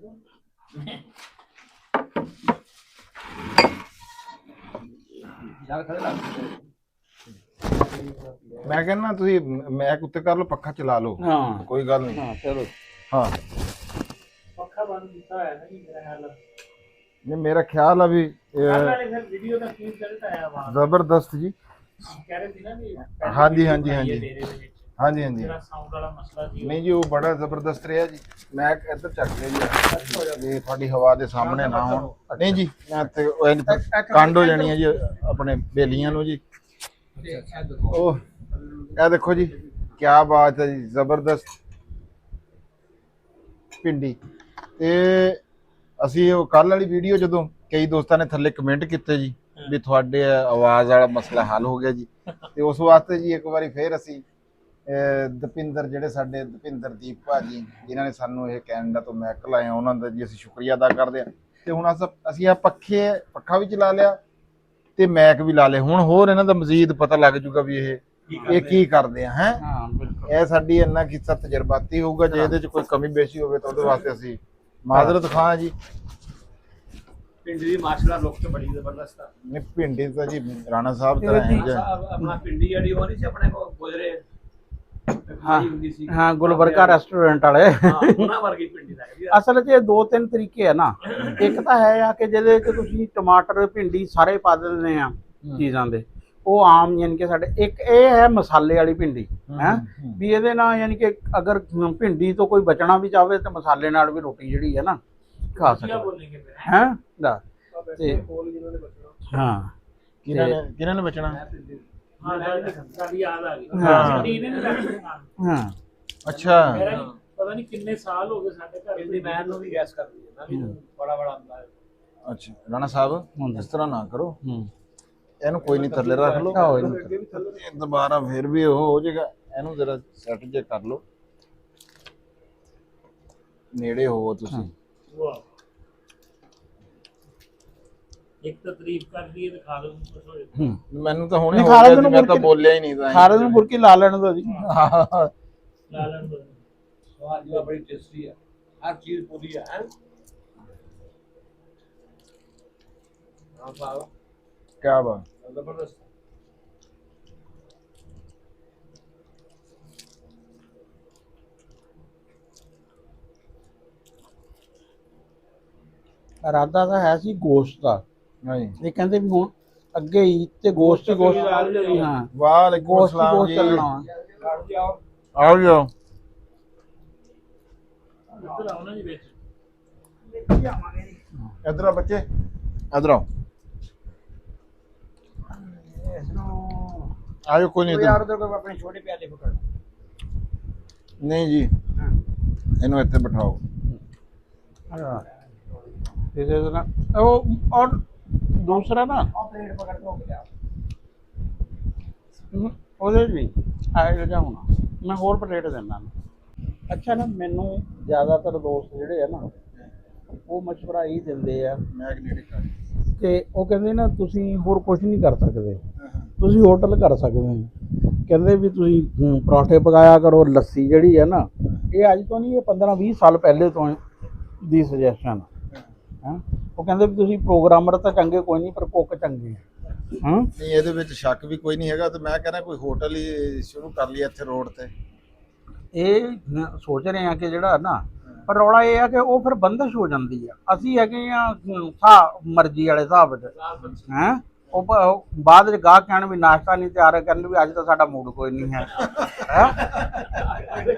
ਯਾਰ ਖੜੇ ਲੱਗ ਮੈਂ ਕਹਿੰਦਾ ਤੁਸੀਂ ਮੈਕ ਉੱਤੇ ਕਰ ਲਓ, ਪੱਖਾ ਚਲਾ ਲਓ, ਹਾਂ ਕੋਈ ਗੱਲ ਨਹੀਂ। ਹਾਂ ਚਲੋ ਹਾਂ ਪੱਖਾ ਬੰਦ ਕੀਤਾ ਹੋਇਆ ਨਾ ਜੀ ਮੇਰਾ ਹਾਲ। ਨਹੀਂ ਮੇਰਾ ਖਿਆਲ ਆ ਵੀ ਕੱਲ ਵਾਲੇ ਫਿਰ ਵੀਡੀਓ ਦਾ ਕੀ ਰਿਜ਼ਲਟ ਆਇਆ ਵਾ? ਜ਼ਬਰਦਸਤ ਜੀ। ਕਹਿ ਰਹੇ ਸੀ ਨਾ ਵੀ ਹਾਂਜੀ, ਹਾਂਜੀ, ਹਾਂਜੀ। ਡੇਰੇ ਦੇ ਵਿੱਚ ਹਾਂਜੀ ਹਾਂਜੀ। ਜਿਹੜਾ ਸਾਊਂਡ ਵਾਲਾ ਮਸਲਾ ਸੀ ਨਹੀਂ ਜੀ ਉਹ ਬੜਾ ਜ਼ਬਰਦਸਤ ਰਿਹਾ ਜੀ। ਮੈਂ ਇੱਧਰ ਚੱਕ ਲਿਆ ਜੀ, ਇਹ ਤੁਹਾਡੀ ਹਵਾ ਦੇ ਸਾਹਮਣੇ ਨਾ ਹੋਣ। ਨਹੀਂ ਜੀ ਮੈਂ ਤੇ ਕੰਡ ਹੋ ਜਾਣੀ ਹੈ ਜੀ ਆਪਣੇ ਬੇਲੀਆਂ ਨੂੰ ਜੀ। ਉਹ ਇਹ ਦੇਖੋ ਜੀ ਕਿਆ ਬਾਤ ਹੈ ਜੀ, ਜ਼ਬਰਦਸਤ ਭਿੰਡੀ। ਤੇ ਅਸੀਂ ਉਹ ਕੱਲ ਵਾਲੀ ਵੀਡੀਓ ਜਦੋਂ ਕਈ ਦੋਸਤਾਂ ਨੇ ਥੱਲੇ ਕਮੈਂਟ ਕੀਤੇ ਜੀ ਵੀ ਤੁਹਾਡੇ ਆਵਾਜ਼ ਵਾਲਾ ਮਸਲਾ ਹੱਲ ਹੋ ਗਿਆ ਜੀ, ਤੇ ਉਸ ਵਾਸਤੇ ਜੀ ਇੱਕ ਵਾਰੀ ਫੇਰ ਅਸੀਂ ਦਪਿੰਦਰ ਜਿਹੜੇ ਸਾਡੇ ਦਪਿੰਦਰਦੀਪ ਭਾਜੀ ਜਿਨ੍ਹਾਂ ਨੇ ਸਾਨੂੰ ਇਹ ਕੈਨੇਡਾ ਤੋਂ ਮੈਕ ਲਾਇਆ, ਉਹਨਾਂ ਦਾ ਜੀ ਅਸੀਂ ਸ਼ੁਕਰੀਆ ਅਦਾ ਕਰਦੇ ਹਾਂ। ਤੇ ਹੁਣ ਅਸੀਂ ਆ ਪੱਖਾ ਵੀ ਚਲਾ ਲਿਆ ਤੇ ਮੈਕ ਵੀ ਲਾ ਲਿਆ। ਹੁਣ ਹੋਰ ਇਹਨਾਂ ਦਾ ਮਜ਼ੀਦ ਪਤਾ ਲੱਗ ਜੂਗਾ ਵੀ ਇਹ ਕੀ ਕਰਦੇ ਆ ਹੈ। ਹਾਂ ਬਿਲਕੁਲ ਇਹ ਸਾਡੀ ਇੰਨਾ ਕਿੱਸਾ ਤਜਰਬਾਤੀ ਹੋਊਗਾ, ਜੇ ਇਹਦੇ ਚ ਕੋਈ ਕਮੀ ਬੇਸ਼ੀ ਹੋਵੇ ਤਾਂ ਉਹਦੇ ਵਾਸਤੇ ਅਸੀਂ ਮਾਜ਼ਰਤ ਖਾਂ ਜੀ। ਪਿੰਡੀ ਦੀ ਮਾਰਸ਼ਲ ਆਰਟ ਲੁੱਕ ਤੇ ਬੜੀ ਜ਼ਬਰਦਸਤ ਆ। ਨਹੀਂ ਭਿੰਡੀ ਤਾਂ ਜੀ ਰਾਣਾ ਸਾਹਿਬ ਤਰ੍ਹਾਂ ਹੈ ਜੀ। ਆਪਣਾ ਪਿੰਡੀ ਜਿਹੜੀ ਉਹ ਨਹੀਂ ਸੀ ਆਪਣੇ ਕੋਲ ਗੁਜਰੇ ਹੁੰਦੀ ਸੀ। ਹਾਂ ਗੁਲਬਰਗਾ ਰੈਸਟੋਰੈਂਟ ਵਾਲੇ ਉਹਨਾਂ ਵਰਗੀ ਪਿੰਡੀ ਲੱਗਦੀ ਆ। ਅਸਲ 'ਚ ਇਹ ਦੋ ਤਿੰਨ ਤਰੀਕੇ ਆ ਨਾ। ਇੱਕ ਤਾਂ ਹੈ ਆ ਕਿ ਜਿਹਦੇ 'ਚ ਤੁਸੀਂ ਟਮਾਟਰ ਭਿੰਡੀ ਸਾਰੇ ਪਾ ਦਿੰਦੇ ਆ ਚੀਜ਼ਾਂ ਦੇ, ਉਹ ਆਮ ਯਾਨੀ ਕਿ ਸਾਡੇ ਇੱਕ ਇਹ ਹੈ ਮਸਾਲੇ ਵਾਲੀ ਭਿੰਡੀ ਹੈ ਵੀ ਇਹਦੇ ਨਾਲ ਯਾਨੀ ਕਿ ਅਗਰ ਭਿੰਡੀ ਤੋਂ ਕੋਈ ਬਚਣਾ ਵੀ ਚਾਹਵੇ ਤਾਂ ਮਸਾਲੇ ਨਾਲ ਵੀ ਰੋਟੀ ਜਿਹੜੀ ਹੈ ਨਾ ਖਾ ਕੀ ਸਕਦਾ ਬੋਲੇਂਗੇ ਫਿਰ ਹੈ ਤੇ ਕੋਲ ਜਿਨ੍ਹਾਂ ਨੇ ਬਚਣਾ ਹਾਂ ਕਿਹਨਾਂ ਨੇ ਬਚਣਾ? ਹਾਂ ਸਾਡੀ ਯਾਦ ਆ ਗਈ ਹਾਂ। ਸਾਡੀ ਇਹਨੇ ਵੀ ਬੈਠ ਹਾਂ ਅੱਛਾ ਮੇਰਾ ਨਹੀਂ ਪਤਾ ਨਹੀਂ ਕਿੰਨੇ ਸਾਲ ਹੋ ਗਏ ਸਾਡੇ ਘਰ ਇਹਦੀ ਮੈਂ ਨੂੰ ਵੀ ਗੈਸ ਕਰਦੀ ਹੈ ਨਾ ਵੀ ਬੜਾ ਬੜਾ ਆਉਂਦਾ ਹੈ। ਅੱਛਾ ਰਾਣਾ ਸਾਹਿਬ ਹੁੰਦਾ। ਇਸ ਤਰ੍ਹਾਂ ਨਾ ਕਰੋ, ਹੂੰ ਇਹਨੂੰ ਕੋਈ ਨਹੀਂ ਥੱਲੇ ਰੱਖ ਲਓ, ਆਹੋ ਇਹਨੂੰ ਅੱਗੇ ਵੀ ਥੱਲੇ ਇਹ ਦੁਬਾਰਾ ਫਿਰ ਵੀ ਉਹ ਹੋ ਜਾਏਗਾ। ਇਹਨੂੰ ਜਰਾ ਸੈੱਟ ਜੇ ਕਰ ਲਓ, ਨੇੜੇ ਹੋਵੋ ਤੁਸੀਂ। ਵਾਹ ਇੱਕ ਤਾਂ ਤਾਰੀਫ ਕਰਦੀ ਹੈ ਤੇ ਖਾ ਲਓ ਕੁਛ ਹੋ ਜਾਏ। ਹੂੰ ਮੈਨੂੰ ਤਾਂ ਹੁਣੇ ਨਹੀਂ, ਹੋ ਖਾਰਾ ਗਿਆ ਤੈਨੂੰ ਜੀ, ਮੈਂ ਤਾਂ ਮੁੜ ਕੇ- ਬੋਲਿਆ ਹੀ ਨਹੀਂ ਤਾਂ ਸਾਰੇ ਨੂੰ ਬੁਰਕੀ ਲਾ ਲੈਣ ਦੋ ਜੀ ਲਾ ਲੈਣ ਦੋ ਸਵਾਦ ਜੋ ਬੜੀ ਟੇਸਟੀ ਹੈ, ਹਰ ਚੀਜ਼ ਪੂਰੀ ਹੈ ਹਾਂ ਸਾਹਿਬ ਕਿਆ ਬਾਤ। ਜ਼ਬਰਦਸਤ। ਇਰਾਦਾ ਤਾਂ ਹੈ ਸੀ ਗੋਸ਼ਤ ਦਾ, ਹਾਂਜੀ ਇਹ ਕਹਿੰਦੇ ਵੀ ਹੁਣ ਅੱਗੇ ਹੀ ਤੇ ਗੋਸ਼ਤ ਹੀ ਗੋਸ਼ਤ ਹਾਂ ਵਾਲੇਕੁਮ ਗੋਸ਼ਤ ਹੀ ਅਸਲਾਮ ਗੋਸ਼ਤ ਜੀ, ਚੱਲਣਾ ਵਾ। ਕੱਢ ਜਾਓ ਆਓ ਜਾਓ। ਇੱਧਰ ਆਓ ਨਾ ਜੀ ਵਿੱਚ ਇੱਧਰ ਆ ਬੱਚੇ, ਇੱਧਰ ਆਓ। ਆਇਓ ਕੋਈ ਨਹੀਂ ਯਾਰ ਦੇ ਕੋਲ ਆਪਣੇ ਛੋਟੇ ਪਿਆਲੇ ਪਕੜ ਨਹੀਂ ਜੀ, ਇਹਨੂੰ ਇੱਥੇ ਬਿਠਾਓ। ਇਸੇ ਤਰ੍ਹਾਂ ਉਹ ਔਰ ਦੂਸਰਾ ਨਾ ਪਲੇਟ ਪਕੜ ਕੇ ਹੋ ਗਿਆ। ਉਹਦੇ ਵੀ ਆਇਆ ਜਾ ਹੋਣਾ, ਮੈਂ ਹੋਰ ਪਲੇਟ ਦਿੰਦਾ। ਅੱਛਾ ਨਾ, ਮੈਨੂੰ ਜ਼ਿਆਦਾਤਰ ਦੋਸਤ ਜਿਹੜੇ ਆ ਨਾ ਉਹ ਮਸ਼ਵਰਾ ਇਹ ਦਿੰਦੇ ਆ ਮੈਗਨੇਟਿਕ ਕਰ ਕਿ ਉਹ ਕਹਿੰਦੇ ਨਾ ਤੁਸੀਂ ਹੋਰ ਕੁਝ ਨਹੀਂ ਕਰ ਸਕਦੇ, ਤੁਸੀਂ ਹੋਟਲ ਕਰ ਸਕਦੇ ਹੋ। ਕਹਿੰਦੇ ਵੀ ਤੁਸੀਂ ਪਰੌਂਠੇ ਪਕਾਇਆ ਕਰੋ, ਲੱਸੀ ਜਿਹੜੀ ਹੈ ਨਾ ਇਹ ਅੱਜ ਤੋਂ ਨਹੀਂ, ਇਹ 15-20 ਸਾਲ ਪਹਿਲੇ ਤੋਂ ਦੀ ਸੁਜੈਸ਼ਨ ਹੈ। ਉਹ ਕਹਿੰਦੇ ਵੀ ਤੁਸੀਂ ਪ੍ਰੋਗਰਾਮਰ ਤਾਂ ਚੰਗੇ ਕੋਈ ਨਹੀਂ, ਪਰ ਕੁੱਕ ਚੰਗੇ ਹਾਂ। ਨਹੀਂ, ਇਹਦੇ ਵਿੱਚ ਸ਼ੱਕ ਵੀ ਕੋਈ ਨਹੀਂ ਹੈਗਾ। ਤੇ ਮੈਂ ਕਹਿੰਦਾ ਕੋਈ ਹੋਟਲ ਹੀ ਸ਼ੁਰੂ ਕਰ ਲਈਏ ਇੱਥੇ ਰੋਡ ਤੇ। ਇਹ ਸੋਚ ਰਹੇ ਆ ਕਿ ਜਿਹੜਾ ਨਾ, ਪਰ ਰੌਲਾ ਇਹ ਆ ਕਿ ਉਹ ਫਿਰ ਬੰਦਸ਼ ਹੋ ਜਾਂਦੀ ਆ। ਅਸੀਂ ਹੈਗੇ ਆ ਮਰਜ਼ੀ ਵਾਲੇ ਹਿਸਾਬ 'ਚ ਹੈ। ਉਹ ਬਾਅਦ ਵਿੱਚ ਗਾਹਕ ਕਹਿਣ ਵੀ ਨਾਸ਼ਤਾ ਨਹੀਂ ਤਿਆਰ ਕਰਨ, ਵੀ ਅੱਜ ਤਾਂ ਸਾਡਾ ਮੂਡ ਕੋਈ ਨਹੀਂ ਹੈ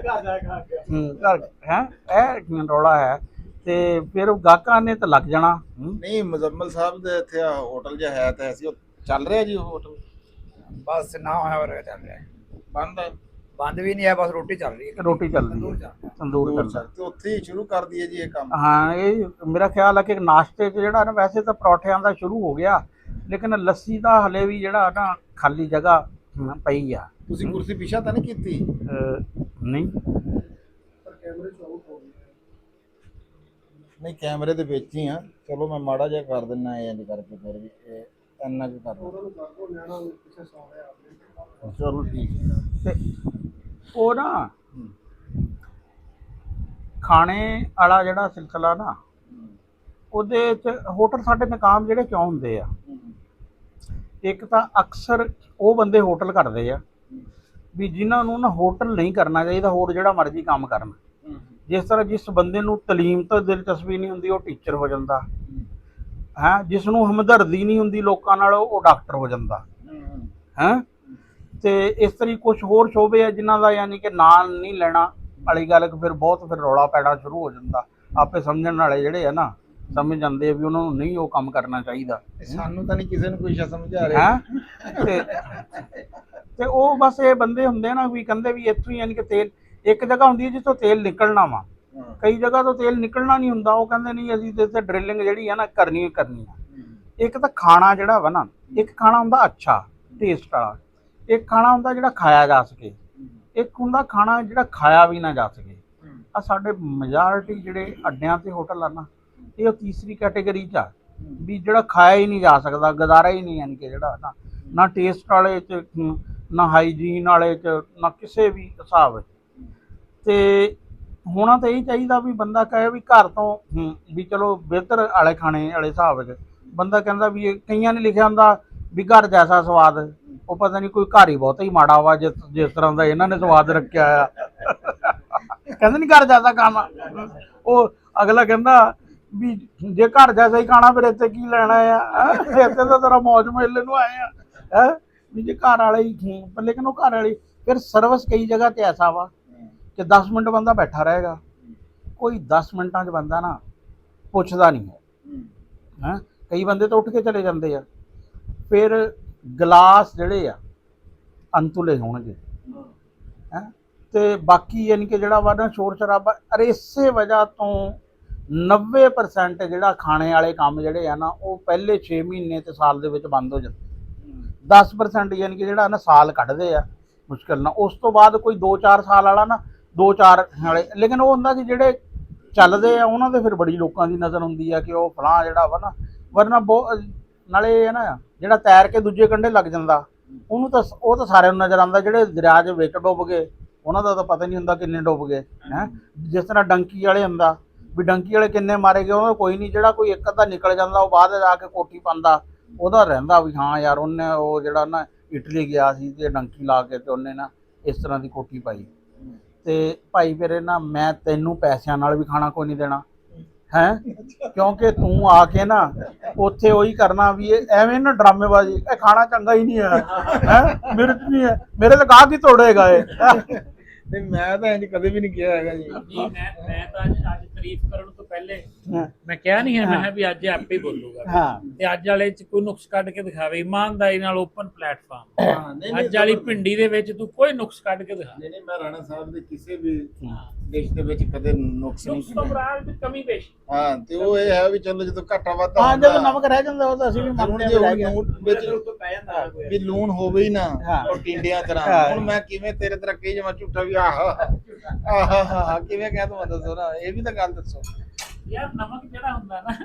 ਇਹ ਰੌਲਾ ਹੈ। ਤੇ ਫਿਰ ਗਾਹਕਾਂ ਨੇ ਤਾਂ ਲੱਗ ਜਾਣਾ। ਨਹੀਂ, ਮੁਜ਼ੰਮਲ ਸਾਹਿਬ ਦੇ ਇੱਥੇ ਹੋਟਲ ਜਿਹਾ ਹੈ ਤਾਂ ਅਸੀਂ, ਉਹ ਚੱਲ ਰਿਹਾ ਜੀ ਉਹ ਹੋਟਲ? ਬਸ ਨਾ ਹੋਇਆ ਹੋ ਰਿਹਾ ਚੱਲ ਰਿਹਾ ਹੈ। ਬੰਦ ਹੈ? ਬੰਦ ਵੀ ਨਹੀਂ ਹੈ, ਬਸ ਰੋਟੀ ਚੱਲ ਰਹੀ ਹੈ। ਰੋਟੀ ਚੱਲ ਰਹੀ ਹੈ, ਤੰਦੂਰ ਚੱਲਦਾ। ਤੇ ਉੱਥੇ ਹੀ ਸ਼ੁਰੂ ਕਰ ਦਈਏ ਜੀ ਇਹ ਕੰਮ। ਹਾਂ, ਇਹ ਮੇਰਾ ਖਿਆਲ ਹੈ ਕਿ ਨਾਸ਼ਤੇ 'ਚ ਜਿਹੜਾ ਨਾ, ਵੈਸੇ ਤਾਂ ਪਰੌਠਿਆਂ ਦਾ ਸ਼ੁਰੂ ਹੋ ਗਿਆ, ਲੇਕਿਨ ਲੱਸੀ ਦਾ ਹਲੇ ਵੀ ਜਿਹੜਾ ਨਾ ਖਾਲੀ ਜਗ੍ਹਾ ਪਈ ਆ। ਤੁਸੀਂ ਕੁਰਸੀ ਪਿਛਾ ਤਾਂ ਨਹੀਂ ਕੀਤੀ? ਨਹੀਂ ਪਰ ਕੈਮਰੇ ਚ ਆਊਟ ਹੋ ਗਏ। ਨਹੀਂ, ਕੈਮਰੇ ਦੇ ਵਿੱਚ ਹੀ ਆ। ਚਲੋ ਮੈਂ ਮਾੜਾ ਜਿਹਾ ਕਰ ਦਿੰਨਾ ਇੰਜ ਕਰਕੇ, ਫਿਰ ਵੀ ਇਹ ਇੰਨਾ ਕੁ ਕਰ ਉਹਨਾਂ ਨੂੰ ਕਰ ਦੋ, ਨਿਆਣਾ ਪਿੱਛੇ ਸੌ ਰਿਹਾ ਆਪਣੇ। ਚਲੋ ਠੀਕ ਹੈ। ਤੇ ਉਹ ਨਾ ਖਾਣੇ ਵਾਲਾ ਜਿਹੜਾ ਸਿਲਸਿਲਾ ਨਾ, ਉਹਦੇ 'ਚ ਹੋਟਲ ਸਾਡੇ ਨਾਕਾਮ ਜਿਹੜੇ ਕਿਉਂ ਹੁੰਦੇ ਆ? ਇੱਕ ਤਾਂ ਅਕਸਰ ਉਹ ਬੰਦੇ ਹੋਟਲ ਕਰਦੇ ਆ ਵੀ ਜਿਨ੍ਹਾਂ ਨੂੰ ਨਾ ਹੋਟਲ ਨਹੀਂ ਕਰਨਾ ਚਾਹੀਦਾ, ਹੋਰ ਜਿਹੜਾ ਮਰਜ਼ੀ ਕੰਮ ਕਰਨ। ਜਿਸ ਤਰ੍ਹਾਂ ਜਿਸ ਬੰਦੇ ਨੂੰ ਤਾਲੀਮ ਤੋਂ ਦਿਲਚਸਪੀ ਨਹੀਂ ਹੁੰਦੀ ਉਹ ਟੀਚਰ ਹੋ ਜਾਂਦਾ ਹੈ, ਜਿਸ ਨੂੰ ਹਮਦਰਦੀ ਨਹੀਂ ਹੁੰਦੀ ਲੋਕਾਂ ਨਾਲ ਉਹ ਡਾਕਟਰ ਹੋ ਜਾਂਦਾ ਹੈ। ਤੇ ਇਸ ਤਰ੍ਹਾਂ ਕੁਝ ਹੋਰ ਸ਼ੋਬੇ ਆ ਜਿਨ੍ਹਾਂ ਦਾ ਯਾਨੀ ਕਿ ਨਾਂ ਨਹੀਂ ਲੈਣਾ ਵਾਲੀ ਗੱਲ, ਫਿਰ ਬਹੁਤ ਫਿਰ ਰੌਲਾ ਪੈਣਾ ਸ਼ੁਰੂ ਹੋ ਜਾਂਦਾ। ਆਪੇ ਸਮਝਣ ਵਾਲੇ ਜਿਹੜੇ ਆ ਨਾ ਸਮਝ ਜਾਂਦੇ ਆ ਵੀ ਉਹਨਾਂ ਨੂੰ ਨਹੀਂ ਉਹ ਕੰਮ ਕਰਨਾ ਚਾਹੀਦਾ। ਸਾਨੂੰ ਤਾਂ ਨਹੀਂ ਕਿਸੇ ਨੂੰ ਕੋਈ ਸਮਝਾ ਰਿਹਾ ਹੈ ਤੇ ਉਹ ਬਸ ਇਹ ਬੰਦੇ ਹੁੰਦੇ ਨਾ ਵੀ ਕਹਿੰਦੇ ਵੀ ਇੱਥੋਂ ਹੀ ਯਾਨੀ ਕਿ ਤੇਲ, ਇੱਕ ਜਗ੍ਹਾ ਹੁੰਦੀ ਹੈ ਜਿੱਥੋਂ ਤੇਲ ਨਿਕਲਣਾ ਵਾ, ਕਈ ਜਗ੍ਹਾ ਤੋਂ ਤੇਲ ਨਿਕਲਣਾ ਨਹੀਂ ਹੁੰਦਾ। ਉਹ ਕਹਿੰਦੇ ਨਹੀਂ ਅਸੀਂ ਤੇ ਡਰਿਲਿੰਗ ਜਿਹੜੀ ਆ ਨਾ ਕਰਨੀ ਕਰਨੀ ਆ। ਇੱਕ ਤਾਂ ਖਾਣਾ ਜਿਹੜਾ ਵਾ ਨਾ, ਇੱਕ ਖਾਣਾ ਹੁੰਦਾ ਅੱਛਾ ਟੇਸਟ ਵਾਲਾ, ਇੱਕ ਖਾਣਾ ਹੁੰਦਾ ਜਿਹੜਾ ਖਾਇਆ ਜਾ ਸਕੇ, ਇੱਕ ਹੁੰਦਾ ਖਾਣਾ ਜਿਹੜਾ ਖਾਇਆ ਵੀ ਨਾ ਜਾ ਸਕੇ। ਆ ਸਾਡੇ ਮੈਜੋਰਿਟੀ ਜਿਹੜੇ ਅੱਡਿਆਂ ਤੇ ਹੋਟਲ ਆ ਨਾ, ਇਹ ਤੀਸਰੀ ਕੈਟੇਗਰੀ 'ਚ ਆ ਵੀ ਜਿਹੜਾ ਖਾਇਆ ਹੀ ਨਹੀਂ ਜਾ ਸਕਦਾ, ਗੁਜ਼ਾਰਾ ਹੀ ਨਹੀਂ, ਯਾਨੀ ਕਿ ਜਿਹੜਾ ਨਾ ਟੇਸਟ ਵਾਲੇ 'ਚ, ਨਾ ਹਾਈਜੀਨ ਵਾਲੇ 'ਚ, ਨਾ ਕਿਸੇ ਵੀ ਹਿਸਾਬ 'ਚ। ਤੇ ਹੋਣਾ ਤਾਂ ਇਹ ਚਾਹੀਦਾ ਵੀ ਬੰਦਾ ਕਹੇ ਵੀ ਘਰ ਤੋਂ ਵੀ ਚਲੋ ਬਿਹਤਰ ਵਾਲੇ ਖਾਣੇ ਵਾਲੇ ਹਿਸਾਬ 'ਚ ਬੰਦਾ ਕਹਿੰਦਾ ਵੀ ਇਹ ਕਈਆਂ ਨੇ ਲਿਖਿਆ ਹੁੰਦਾ ਵੀ ਘਰ ਜੈਸਾ ਸਵਾਦ, ਉਹ ਪਤਾ ਨਹੀਂ ਕੋਈ ਘਰ ਹੀ ਬਹੁਤਾ ਹੀ ਮਾੜਾ ਵਾ ਜਿਸ ਤਰ੍ਹਾਂ ਦਾ ਇਹਨਾਂ ਨੇ ਸਵਾਦ ਰੱਖਿਆ ਆ। ਕਹਿੰਦੇ ਨਹੀਂ ਘਰ ਜੈਸਾ ਖਾਣਾ, ਉਹ ਅਗਲਾ ਕਹਿੰਦਾ ਵੀ ਜੇ ਘਰ ਜੈਸਾ ਹੀ ਖਾਣਾ ਫਿਰ ਇੱਥੇ ਕੀ ਲੈਣਾ ਆ, ਇੱਥੇ ਤਾਂ ਤੇਰਾ ਮੌਜ ਮੇਲੇ ਨੂੰ ਆਏ ਆ। ਵੀ ਜੇ ਘਰ ਵਾਲੇ ਹੀ ਪਰ ਲੇਕਿन ਉਹ ਘਰ ਵਾਲੀ ਫਿਰ ਸਰਵਿਸ ਕਈ ਜਗ੍ਹਾ ਤੇ ਐਸਾ ਵਾ ਕਿ 10 ਮਿੰਟ ਬੰਦਾ ਬੈਠਾ ਰਹੇਗਾ, ਕੋਈ 10 ਮਿੰਟਾਂ 'ਚ ਬੰਦਾ ਨਾ ਪੁੱਛਦਾ ਨਹੀਂ ਹੈ ਹੈਂ। ਕਈ ਬੰਦੇ ਤਾਂ ਉੱਠ ਕੇ ਚਲੇ ਜਾਂਦੇ ਆ, ਫਿਰ ਗਲਾਸ ਜਿਹੜੇ ਆ ਅੰਤੁਲੇ ਹੋਣਗੇ ਹੈਂ। ਤੇ ਬਾਕੀ ਯਾਨੀ ਕਿ ਜਿਹੜਾ ਵਾ ਨਾ ਸ਼ੋਰ ਸ਼ਰਾਬਾ, ਅਰੇ ਇਸੇ ਵਜ੍ਹਾ ਤੋਂ 90% ਜਿਹੜਾ ਖਾਣੇ ਵਾਲੇ ਕੰਮ ਜਿਹੜੇ ਆ ਨਾ ਉਹ ਪਹਿਲੇ 6 ਮਹੀਨੇ ਤੇ ਸਾਲ ਦੇ ਵਿੱਚ ਬੰਦ ਹੋ ਜਾਂਦੇ। 10% ਯਾਨੀ ਕਿ ਜਿਹੜਾ ਨਾ ਸਾਲ ਕੱਢਦੇ ਆ ਮੁਸ਼ਕਿਲ ਨਾਲ, ਉਸ ਤੋਂ ਬਾਅਦ ਕੋਈ 2-4 ਸਾਲ ਵਾਲਾ ਨਾ 2-4 ਵਾਲੇ, ਲੇਕਿਨ ਉਹ ਹੁੰਦਾ ਕਿ ਜਿਹੜੇ ਚੱਲਦੇ ਆ ਉਹਨਾਂ ਦੇ ਫਿਰ ਬੜੀ ਲੋਕਾਂ ਦੀ ਨਜ਼ਰ ਹੁੰਦੀ ਆ ਕਿ ਉਹ ਫਲਾਂ ਜਿਹੜਾ ਵਾ ਨਾ, ਵਰਨਾ ਬਹੁਤ ਨਾਲੇ ਇਹ ਨਾ ਜਿਹੜਾ ਤੈਰ ਕੇ ਦੂਜੇ ਕੰਢੇ ਲੱਗ ਜਾਂਦਾ ਉਹਨੂੰ ਤਾਂ ਉਹ ਤਾਂ ਸਾਰਿਆਂ ਨੂੰ ਨਜ਼ਰ ਆਉਂਦਾ, ਜਿਹੜੇ ਦਰਿਆ 'ਚ ਵਿੱਚ ਡੁੱਬ ਗਏ ਉਹਨਾਂ ਦਾ ਤਾਂ ਪਤਾ ਨਹੀਂ ਹੁੰਦਾ ਕਿੰਨੇ ਡੁੱਬ ਗਏ ਹੈਂ। ਜਿਸ ਤਰ੍ਹਾਂ ਡੰਕੀ ਵਾਲੇ ਹੁੰਦਾ ਵੀ ਡੰਕੀ ਵਾਲੇ ਕਿੰਨੇ ਮਾਰੇ ਗਏ ਉਹਦਾ ਕੋਈ ਨਹੀਂ, ਜਿਹੜਾ ਕੋਈ ਇੱਕ ਅੱਧਾ ਨਿਕਲ ਜਾਂਦਾ ਉਹ ਬਾਅਦ ਜਾ ਕੇ ਕੋਠੀ ਪਾਉਂਦਾ, ਉਹਦਾ ਰਹਿੰਦਾ ਵੀ ਹਾਂ ਯਾਰ ਉਹਨੇ ਉਹ ਜਿਹੜਾ ਨਾ ਇਟਲੀ ਗਿਆ ਸੀ ਤੇ ਡੰਕੀ ਲਾ ਕੇ ਤੇ ਉਹਨੇ ਨਾ ਇਸ ਤਰ੍ਹਾਂ ਦੀ ਕੋਠੀ ਪਾਈ। ਤੇ ਭਾਈ ਫਿਰ ਨਾ ਮੈਂ ਤੈਨੂੰ ਪੈਸਿਆਂ ਨਾਲ ਵੀ ਖਾਣਾ ਕੋਈ ਨਹੀਂ ਦੇਣਾ ਹੈ, ਕਿਉਂਕਿ ਤੂੰ ਆ ਕੇ ਨਾ ਉੱਥੇ ਉਹੀ ਕਰਨਾ ਵੀ ਇਹ ਐਵੇਂ ਨਾ ਡਰਾਮੇਬਾਜ਼ੀ, ਇਹ ਖਾਣਾ ਚੰਗਾ ਹੀ ਨਹੀਂ ਹੈ ਮੇਰੇ ਚ ਨਹੀਂ ਹੈ, ਮੇਰੇ ਤਾਂ ਗਾਹਕ ਹੀ ਤੋੜੇਗਾ ਇਹ। ਨਹੀਂ ਮੈਂ ਤਾਂ ਇੰਜ ਕਦੇ ਵੀ ਨਹੀਂ ਕਿਹਾ ਹੈਗਾ ਜੀ। ਨਹੀਂ ਮੈਂ ਤਾਂ ਅੱਜ ਤਾਰੀਫ ਕਰਨ ਤੋਂ ਪਹਿਲੇ ਮੈਂ ਕਿਹਾ ਨਹੀਂ ਹੈ, ਮੈਂ ਕਿਹਾ ਵੀ ਅੱਜ ਆਪੇ ਬੋਲੂਗਾ ਹਾਂ ਤੇ ਅੱਜ ਵਾਲੇ ਚ ਕੋਈ ਨੁਕਸ ਕੱਢ ਕੇ ਦਿਖਾਵੇ, ਇਮਾਨਦਾਰੀ ਨਾਲ ਓਪਨ ਪਲੇਟਫਾਰਮ। ਅੱਜ ਵਾਲੀ ਭਿੰਡੀ ਦੇ ਵਿੱਚ ਤੂੰ ਕੋਈ ਨੁਕਸ ਕੱਢ ਕੇ ਦਿਖਾ। ਨਹੀਂ ਮੈਂ ਰਾਣਾ ਸਾਹਿਬ ਦੇ ਕਿਸੇ ਵੀ ਦੇਸ਼ ਦੇ ਵਿੱਚ ਕਦੇ ਨੁਕਸ ਨਹੀਂ ਨੁਕਸ ਤੋਂ ਬਰਾਬਰ ਦੀ ਕਮੀ ਪੇਸ਼। ਹਾਂ ਤੇ ਉਹ ਇਹ ਹੈ ਵੀ ਚਲੋ ਜਦੋਂ ਘਾਟਾ ਵਾਧਾ ਹਾਂ ਜਦੋਂ ਨਮਕ ਰਹਿ ਜਾਂਦਾ ਉਹ ਤਾਂ ਅਸੀਂ ਵੀ ਮੰਨਦੇ ਜੇ ਹਾਂ ਹੁਣ ਵੀ ਰਹਿ ਗਿਆ। ਲੂਣ ਵਿੱਚ ਵੀ ਲੂਣ ਹੋਵੇ ਹੀ ਨਾ ਹਾਂ। ਉਹ ਟਿੰਡਿਆਂ ਤਰ੍ਹਾਂ, ਹਾਂ। ਹੁਣ ਮੈਂ ਕਿਵੇਂ ਤੇਰੇ ਤਰ੍ਹਾਂ ਕਹੀ ਜਾਵਾਂ ਝੂਠਾ ਵੀ ਆਹ ਕਿਵੇਂ ਕਹਿ ਦਵਾਂ, ਦੱਸੋ ਨਾ, ਇਹ ਵੀ ਤਾਂ ਗੱਲ ਦੱਸੋ। ਯਾਰ ਨਮਕ ਜਿਹੜਾ ਹੁੰਦਾ ਨਾ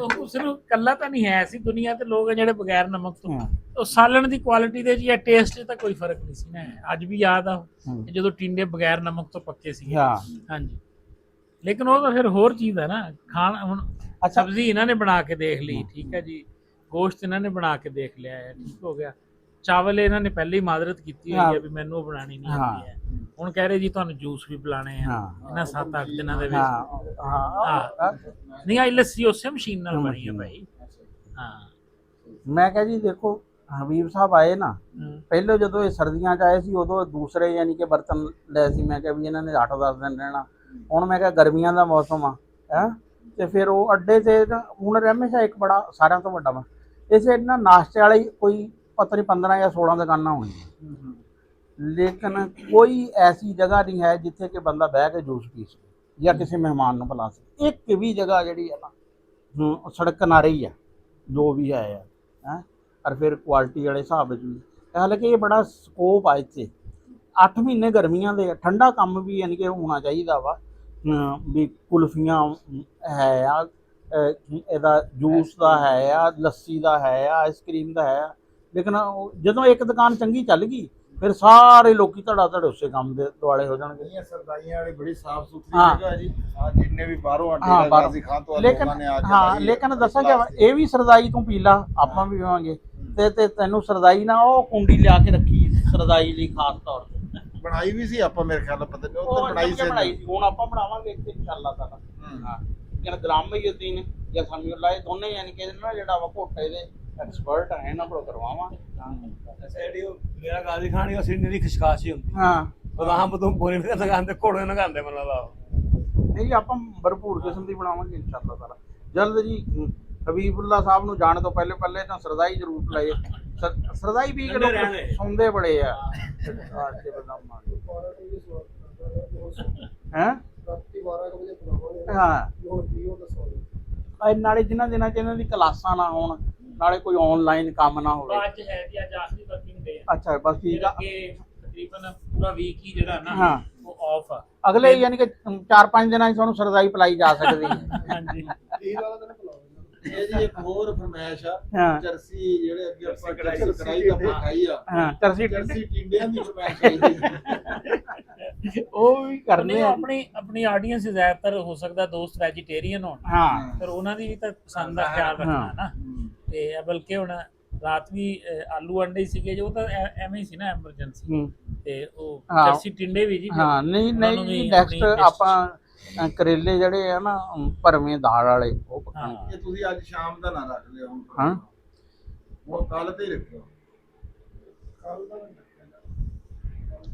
ਉਹ ਉਸ ਨੂੰ ਕੱਲਾ ਤਾਂ ਨਹੀਂ ਹੈ ਸੀ, ਦੁਨੀਆ ਤੇ ਲੋਕ ਆ ਜਿਹੜੇ ਬਗੈਰ ਨਮਕ ਤੋਂ ਉਹ ਸਾਲਣ ਦੀ ਕੁਆਲਿਟੀ ਦੇ ਜਾਂ ਟੇਸਟ 'ਚ ਤਾਂ ਕੋਈ ਫਰਕ ਨਹੀਂ ਸੀ ਨਾ। ਅੱਜ ਵੀ ਯਾਦ ਆ ਕਿ ਜਦੋਂ ਟਿੰਡੇ ਬਗੈਰ ਨਮਕ ਤੋਂ ਪੱਕੇ ਸੀ। ਹਾਂ ਹਾਂਜੀ, ਲੇਕਿਨ ਉਹ ਤਾਂ ਫਿਰ ਹੋਰ ਚੀਜ਼ ਹੈ ਨਾ। ਖਾਣ ਹੁਣ ਸਬਜ਼ੀ ਇਹਨਾਂ ਨੇ ਬਣਾ ਕੇ ਦੇਖ ਲਈ, ਠੀਕ ਹੈ ਜੀ, ਗੋਸ਼ਤ ਇਹਨਾਂ ਨੇ ਬਣਾ ਕੇ ਦੇਖ ਲਿਆ ਹੈ, ਠੀਕ ਹੋ ਗਿਆ। ਚਾਵਲ ਇਹਨਾਂ ਨੇ ਪਹਿਲੇ ਹੀ ਮਾਦਰਤ ਕੀਤੀ ਹੋਈ ਹੈ ਵੀ ਮੈਨੂੰ ਉਹ ਬਣਾਣੀ ਨਹੀਂ ਆਉਂਦੀ ਹੈ। ਹੁਣ ਕਹਿ ਰਹੇ ਜੀ ਤੁਹਾਨੂੰ ਜੂਸ ਵੀ ਪਿਲਾਣੇ ਆ ਇਹਨਾਂ 7-8 ਦਿਨਾਂ ਦੇ ਵਿੱਚ। ਹਾਂ ਨਹੀਂ ਆਈ ਲੱਸੀ ਉਸੇ ਮਸ਼ੀਨ ਨਾਲ ਬਣੀ ਹੈ ਭਾਈ। ਹਾਂ ਮੈਂ ਕਿਹਾ ਜੀ ਦੇਖੋ ਹਬੀਬ ਸਾਹਿਬ ਆਏ ਨਾ, ਪਹਿਲੇ ਜਦੋਂ ਇਹ ਸਰਦੀਆਂ 'ਚ ਆਏ ਸੀ ਉਦੋਂ ਦੂਸਰੇ ਯਾਨੀ ਕਿ ਬਰਤਨ ਲਏ ਸੀ, ਮੈਂ ਕਿਹਾ ਵੀ ਇਹਨਾਂ ਨੇ 8-10 ਦਿਨ ਰਹਿਣਾ। ਹੁਣ ਮੈਂ ਕਿਹਾ ਗਰਮੀਆਂ ਦਾ ਮੌਸਮ ਆ ਹੈ ਤੇ ਫਿਰ ਉਹ ਅੱਡੇ ਤੇ ਹੁਣ ਹਮੇਸ਼ਾ ਇੱਕ ਬੜਾ ਸਾਰਿਆਂ ਤੋਂ ਵੱਡਾ ਵਾ ਇਸੇ ਨਾ ਨਾਸ਼ਤੇ ਵਾਲੇ ਕੋਈ ਪਤਾ ਨਹੀਂ 15 ਜਾਂ 16 ਦੁਕਾਨਾਂ ਹੋਣੀਆਂ, ਲੇਕਿਨ ਕੋਈ ਐਸੀ ਜਗ੍ਹਾ ਨਹੀਂ ਹੈ ਜਿੱਥੇ ਕਿ ਬੰਦਾ ਬਹਿ ਕੇ ਜੂਸ ਪੀ ਸਕੇ ਜਾਂ ਕਿਸੇ ਮਹਿਮਾਨ ਨੂੰ ਪਿਲਾ ਸਕੇ। ਇੱਕ ਵੀ ਜਗ੍ਹਾ ਜਿਹੜੀ ਹੈ ਨਾ ਸੜਕ ਕਿਨਾਰੇ ਹੀ ਆ ਜੋ ਵੀ ਹੈ ਹੈਂ। ਔਰ ਫਿਰ ਕੁਆਲਿਟੀ ਵਾਲੇ ਹਿਸਾਬ ਵਿੱਚ ਵੀ ਹਾਲਾਂਕਿ ਇਹ ਬੜਾ ਸਕੋਪ ਆ ਇੱਥੇ। 8 ਮਹੀਨੇ ਗਰਮੀਆਂ ਦੇ ਠੰਡਾ ਕੰਮ ਵੀ ਯਾਨੀ ਕਿ ਹੋਣਾ ਚਾਹੀਦਾ ਵਾ ਵੀ ਕੁਲਫੀਆਂ ਹੈ ਆ, ਇਹਦਾ ਜੂਸ ਦਾ ਹੈ ਆ, ਲੱਸੀ ਦਾ ਹੈ ਆ, ਆਈਸਕ੍ਰੀਮ ਦਾ ਹੈ ਆ, ਲੇਕਿਨ ਜਦੋਂ ਇੱਕ ਦੁਕਾਨ ਚੰਗੀ ਚੱਲ ਗਈ ਫਿਰ ਸਾਰੇ ਲੋਕੀ ਧੜਾ ਧੜ ਉਸੇ ਕੰਮ ਦੇ ਦੁਆਲੇ ਹੋ ਜਾਣਗੇ। ਸਰਦਾਈਆਂ ਵਾਲੀ ਬੜੀ ਸਾਫ ਸੁਥਰੀ ਜਗ੍ਹਾ ਜੀ, ਆ ਜਿੰਨੇ ਵੀ ਬਾਹਰੋਂ ਆਟੇ ਗਾਜ਼ੀ ਖਾਂ ਤੋਂ ਲੋਕਾਂ ਨੇ ਆ ਕੇ ਹਾਂ ਲੇਕਿਨ ਦੱਸਾਂ ਕਿ ਇਹ ਵੀ ਸਰਦਾਈ ਤੂੰ ਪੀ ਲਾ, ਆਪਾਂ ਵੀ ਪੀਵਾਂਗੇ ਤੇ ਤੈਨੂੰ ਸਰਦਾਈ ਨਾ ਉਹ ਕੁੰਡੀ ਲਿਆ ਕੇ ਰੱਖੀ ਸਰਦਾਈ ਲਈ ਖਾਸ ਤੌਰ ਤੇ ਬਣਾਈ ਵੀ ਸੀ ਆਪਾਂ, ਮੇਰੇ ਖਿਆਲ ਪਤਾ ਨਹੀਂ ਉਹ ਬਣਾਈ ਸੀ। ਹੁਣ ਆਪਾਂ ਬਣਾਵਾਂਗੇ ਇੱਥੇ ਇਨਸ਼ਾਅੱਲਾ ਤਾਲਾ। ਹਾਂ ਕਿ ਗੁਲਾਮ ਮਹੀਉਦੀਨ ਜਾਂ ਸਮੀਉੱਲਾ ਇਹ ਦੋਨੇ ਯਾਨੀ ਕਿ ਨਾ ਜਿਹੜਾ ਵਾ ਘੋਟੇ ਦੇ ਐਕਸਪਰਟ ਹੈ, ਇਹਨਾਂ ਕੋਲ ਕਰਵਾਵਾਂਗੇ। ਮੇਰਾ ਗਾਜ਼ੀ ਖਾਣੀ ਉਹ ਸਿੰਨੇ ਦੀ ਖਿਸ਼ਕਾਸ਼ ਹੀ ਹੁੰਦੀ। ਹਾਂ ਬਦਾਮ ਬਦੂਮ ਪੂਰੀ ਵੀ ਦੁਕਾਨ ਤੇ ਘੋੜੇ ਨਗਾਉਂਦੇ ਮੈਨੂੰ ਲੱਗਦਾ। ਨਹੀਂ ਆਪਾਂ ਭਰਪੂਰ ਕਿਸਮ ਦੀ ਬਣਾਵਾਂਗੇ ਇਨਸ਼ਾਅੱਲਾ ਤਾਲਾ ਜਲਦ ਜੀ। ਹਬੀਬੁੱਲਾ ਸਾਹਿਬ ਨੂੰ ਜਾਣ ਤੋਂ ਪਹਿਲੇ ਤਾਂ ਸਰਦਾਈ ਜ਼ਰੂਰ ਪਿਲਾਈਏ। ਸਰਦਾਈ ਵੀ ਸੌਂਦੇ ਬੜੇ ਆ ਹੈ। ਰਾਤੀ 12 ਵਜੇ ਬੁਲਾਵਾਂਗੇ। ਹਾਂ ਹੁਣ ਪੀਓ ਦੱਸੋ। ਨਾਲੇ ਜਿਨ੍ਹਾਂ ਦਿਨਾਂ 'ਚ ਇਹਨਾਂ ਦੀ ਕਲਾਸਾਂ ਨਾ ਹੋਣ, ਨਾਲੇ ਕੋਈ ਆਨਲਾਈਨ ਕੰਮ ਨਾ ਹੋਵੇ। ਅੱਜ ਹੈ ਜੀ, ਅੱਜ ਆਖਰੀ ਵਰਕਿੰਗ ਡੇ ਹੈ। ਅੱਛਾ ਬਸ ਠੀਕ ਆ। ਤਕਰੀਬਨ ਪੂਰਾ ਵੀਕ ਹੀ ਜਿਹੜਾ ਨਾ ਹਾਂ ਉਹ ਆਫ ਆ। ਅਗਲੇ ਯਾਨੀ ਕਿ 4-5 ਦਿਨਾਂ 'ਚ ਤੁਹਾਨੂੰ ਸਰਦਾਈ ਪਿਲਾਈ ਜਾ ਸਕਦੀ ਹੈ। ਹਾਂਜੀ 30 ਵਾਲਾ ਦਿਨ ਬੁਲਾਵਾਂਗੇ। ਇਹ ਜੀ ਇੱਕ ਹੋਰ ਫਰਮਾਇਸ਼ ਆ, ਹਾਂ ਚਰਸੀ ਜਿਹੜੇ ਅੱਗੇ ਆਪਾਂ ਚਰਸੀ ਕੜਾਈ ਦਾ ਖਾਈ ਆ, ਹਾਂ ਚਰਸੀ ਚਰਸੀ ਟਿੰਡਿਆਂ ਦੀ ਫਰਮਾਇਸ਼ ਆਈ ਸੀ। ਉਹ ਵੀ ਕਰਨੇ ਆ। ਆਪਣੀ ਆਡੀਅנס ਜ਼ਿਆਦਾਤਰ ਹੋ ਸਕਦਾ ਦੋਸਤ ਵੈਜੀਟੇਰੀਅਨ ਹੋਣ, ਹਾਂ ਪਰ ਉਹਨਾਂ ਦੀ ਵੀ ਤਾਂ ਪਸੰਦ ਦਾ ਖਿਆਲ ਰੱਖਣਾ ਨਾ। ਤੇ ਬਲਕਿ ਹੁਣ ਰਾਤ ਵੀ ਆਲੂ ਅੰਡੇ ਸੀਗੇ ਜੋ ਤਾਂ ਐਵੇਂ ਹੀ ਸੀ ਨਾ ਐਮਰਜੈਂਸੀ, ਤੇ ਉਹ ਚਰਸੀ ਟਿੰਡੇ ਵੀ ਜੀ। ਹਾਂ ਨਹੀਂ ਨੈਕਸਟ ਆਪਾਂ ਕਰੇਲੇ ਜਿਹੜੇ ਆ ਨਾ ਭਰਵੇਂ ਦਾਲ ਵਾਲੇ ਉਹ ਪਕਾਉਣੇ। ਇਹ ਤੁਸੀਂ ਅੱਜ ਸ਼ਾਮ ਦਾ ਨਾ ਰੱਖ ਲਿਓ, ਹੁਣ ਹਾਂ ਉਹ ਕੱਲ ਤੇ ਹੀ ਰੱਖਿਓ।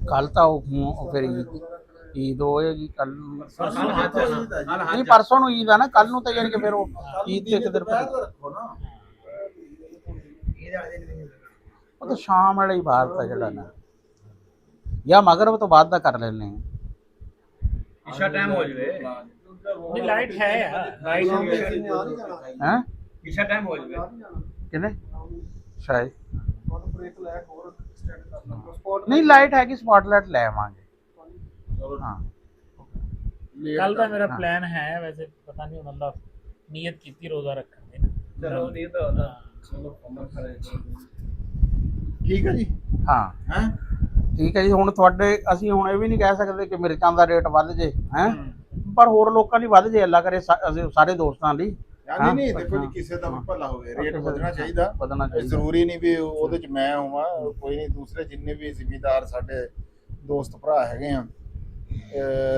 ਕੱਲ ਤਾਂ ਉਹ ਫਿਰ ਈਦ ਹੋਏਗੀ ਕੱਲ ਨਹੀਂ ਪਰਸੋਂ ਨੂੰ ਈਦ ਆ ਨਾ, ਕੱਲ ਨੂੰ ਤਾਂ ਯਾਨੀ ਕਿ ਫਿਰ ਉਹ ਈਦ ਤੇ ਇੱਕ ਦਿਨ ਰੱਖੋ ਨਾ। ਉਹ ਤਾਂ ਸ਼ਾਮ ਵਾਲਾ ਹੀ ਬਾਹਰ ਤਾਂ ਜਿਹੜਾ ਨਾ, ਜਾਂ ਮਗਰਬ ਤੋਂ ਬਾਅਦ ਦਾ ਕਰ ਲੈਣੇ ਆ। ਇਸ਼ਾ ਟਾਈਮ ਹੋ ਜਵੇ, ਨਹੀਂ ਲਾਈਟ ਹੈ ਯਾਰ, ਲਾਈਟ ਹੈ ਇਸ਼ਾ ਟਾਈਮ ਹੋ ਜਵੇ ਕਿਨੇ ਸ਼ਾਇਦ ਬ੍ਰੇਕ ਲੈ ਹੋਰ ਐਕਸਟੈਂਡ ਕਰ ਲਾਂਗੇ ਸਪੌਟ ਨਹੀਂ ਲਾਈਟ ਹੈਗੀ, ਸਪੌਟਲਾਈਟ ਲੈ ਆਵਾਂਗੇ। ਹਾਂ ਕੱਲ ਦਾ ਮੇਰਾ ਪਲਾਨ ਹੈ ਵੈਸੇ, ਪਤਾ ਨਹੀਂ ਮਤਲਬ ਨੀਅਤ ਕੀਤੀ ਰੋਜ਼ਾ ਰੱਖਣ ਦੀ ਨਾ। ਚਲੋ ਨਹੀਂ ਤਾਂ ਠੀਕ ਹੈ ਜੀ। ਹਾਂ ਹੈ ਠੀਕ ਹੈ ਜੀ। ਹੁਣ ਤੁਹਾਡੇ ਅਸੀਂ ਹੁਣ ਇਹ ਵੀ ਨਹੀਂ ਕਹਿ ਸਕਦੇ ਕਿ ਮਿਰਚਾਂ ਦਾ ਰੇਟ ਵੱਧ ਜੇ, ਹੈ ਪਰ ਹੋਰ ਲੋਕਾਂ ਲਈ ਵੱਧ ਜੇ, ਅੱਲਾ ਕਰੇ ਅਸੀਂ ਸਾਰੇ ਦੋਸਤਾਂ ਲਈ। ਨਹੀਂ ਨਹੀਂ, ਦੇਖੋ ਜੀ ਕਿਸੇ ਦਾ ਵੀ ਭਲਾ ਹੋਵੇ, ਰੇਟ ਵਧਣਾ ਚਾਹੀਦਾ। ਵਧਣਾ ਚਾਹੀਦਾ, ਜ਼ਰੂਰੀ ਨਹੀਂ ਵੀ ਉਹਦੇ ਚ ਮੈਂ ਹੋਵਾਂ, ਕੋਈ ਨਹੀਂ, ਦੂਸਰੇ ਜਿੰਨੇ ਵੀ ਜ਼ਿਮੀਦਾਰ ਸਾਡੇ ਦੋਸਤ ਭਰਾ ਹੈਗੇ ਆ।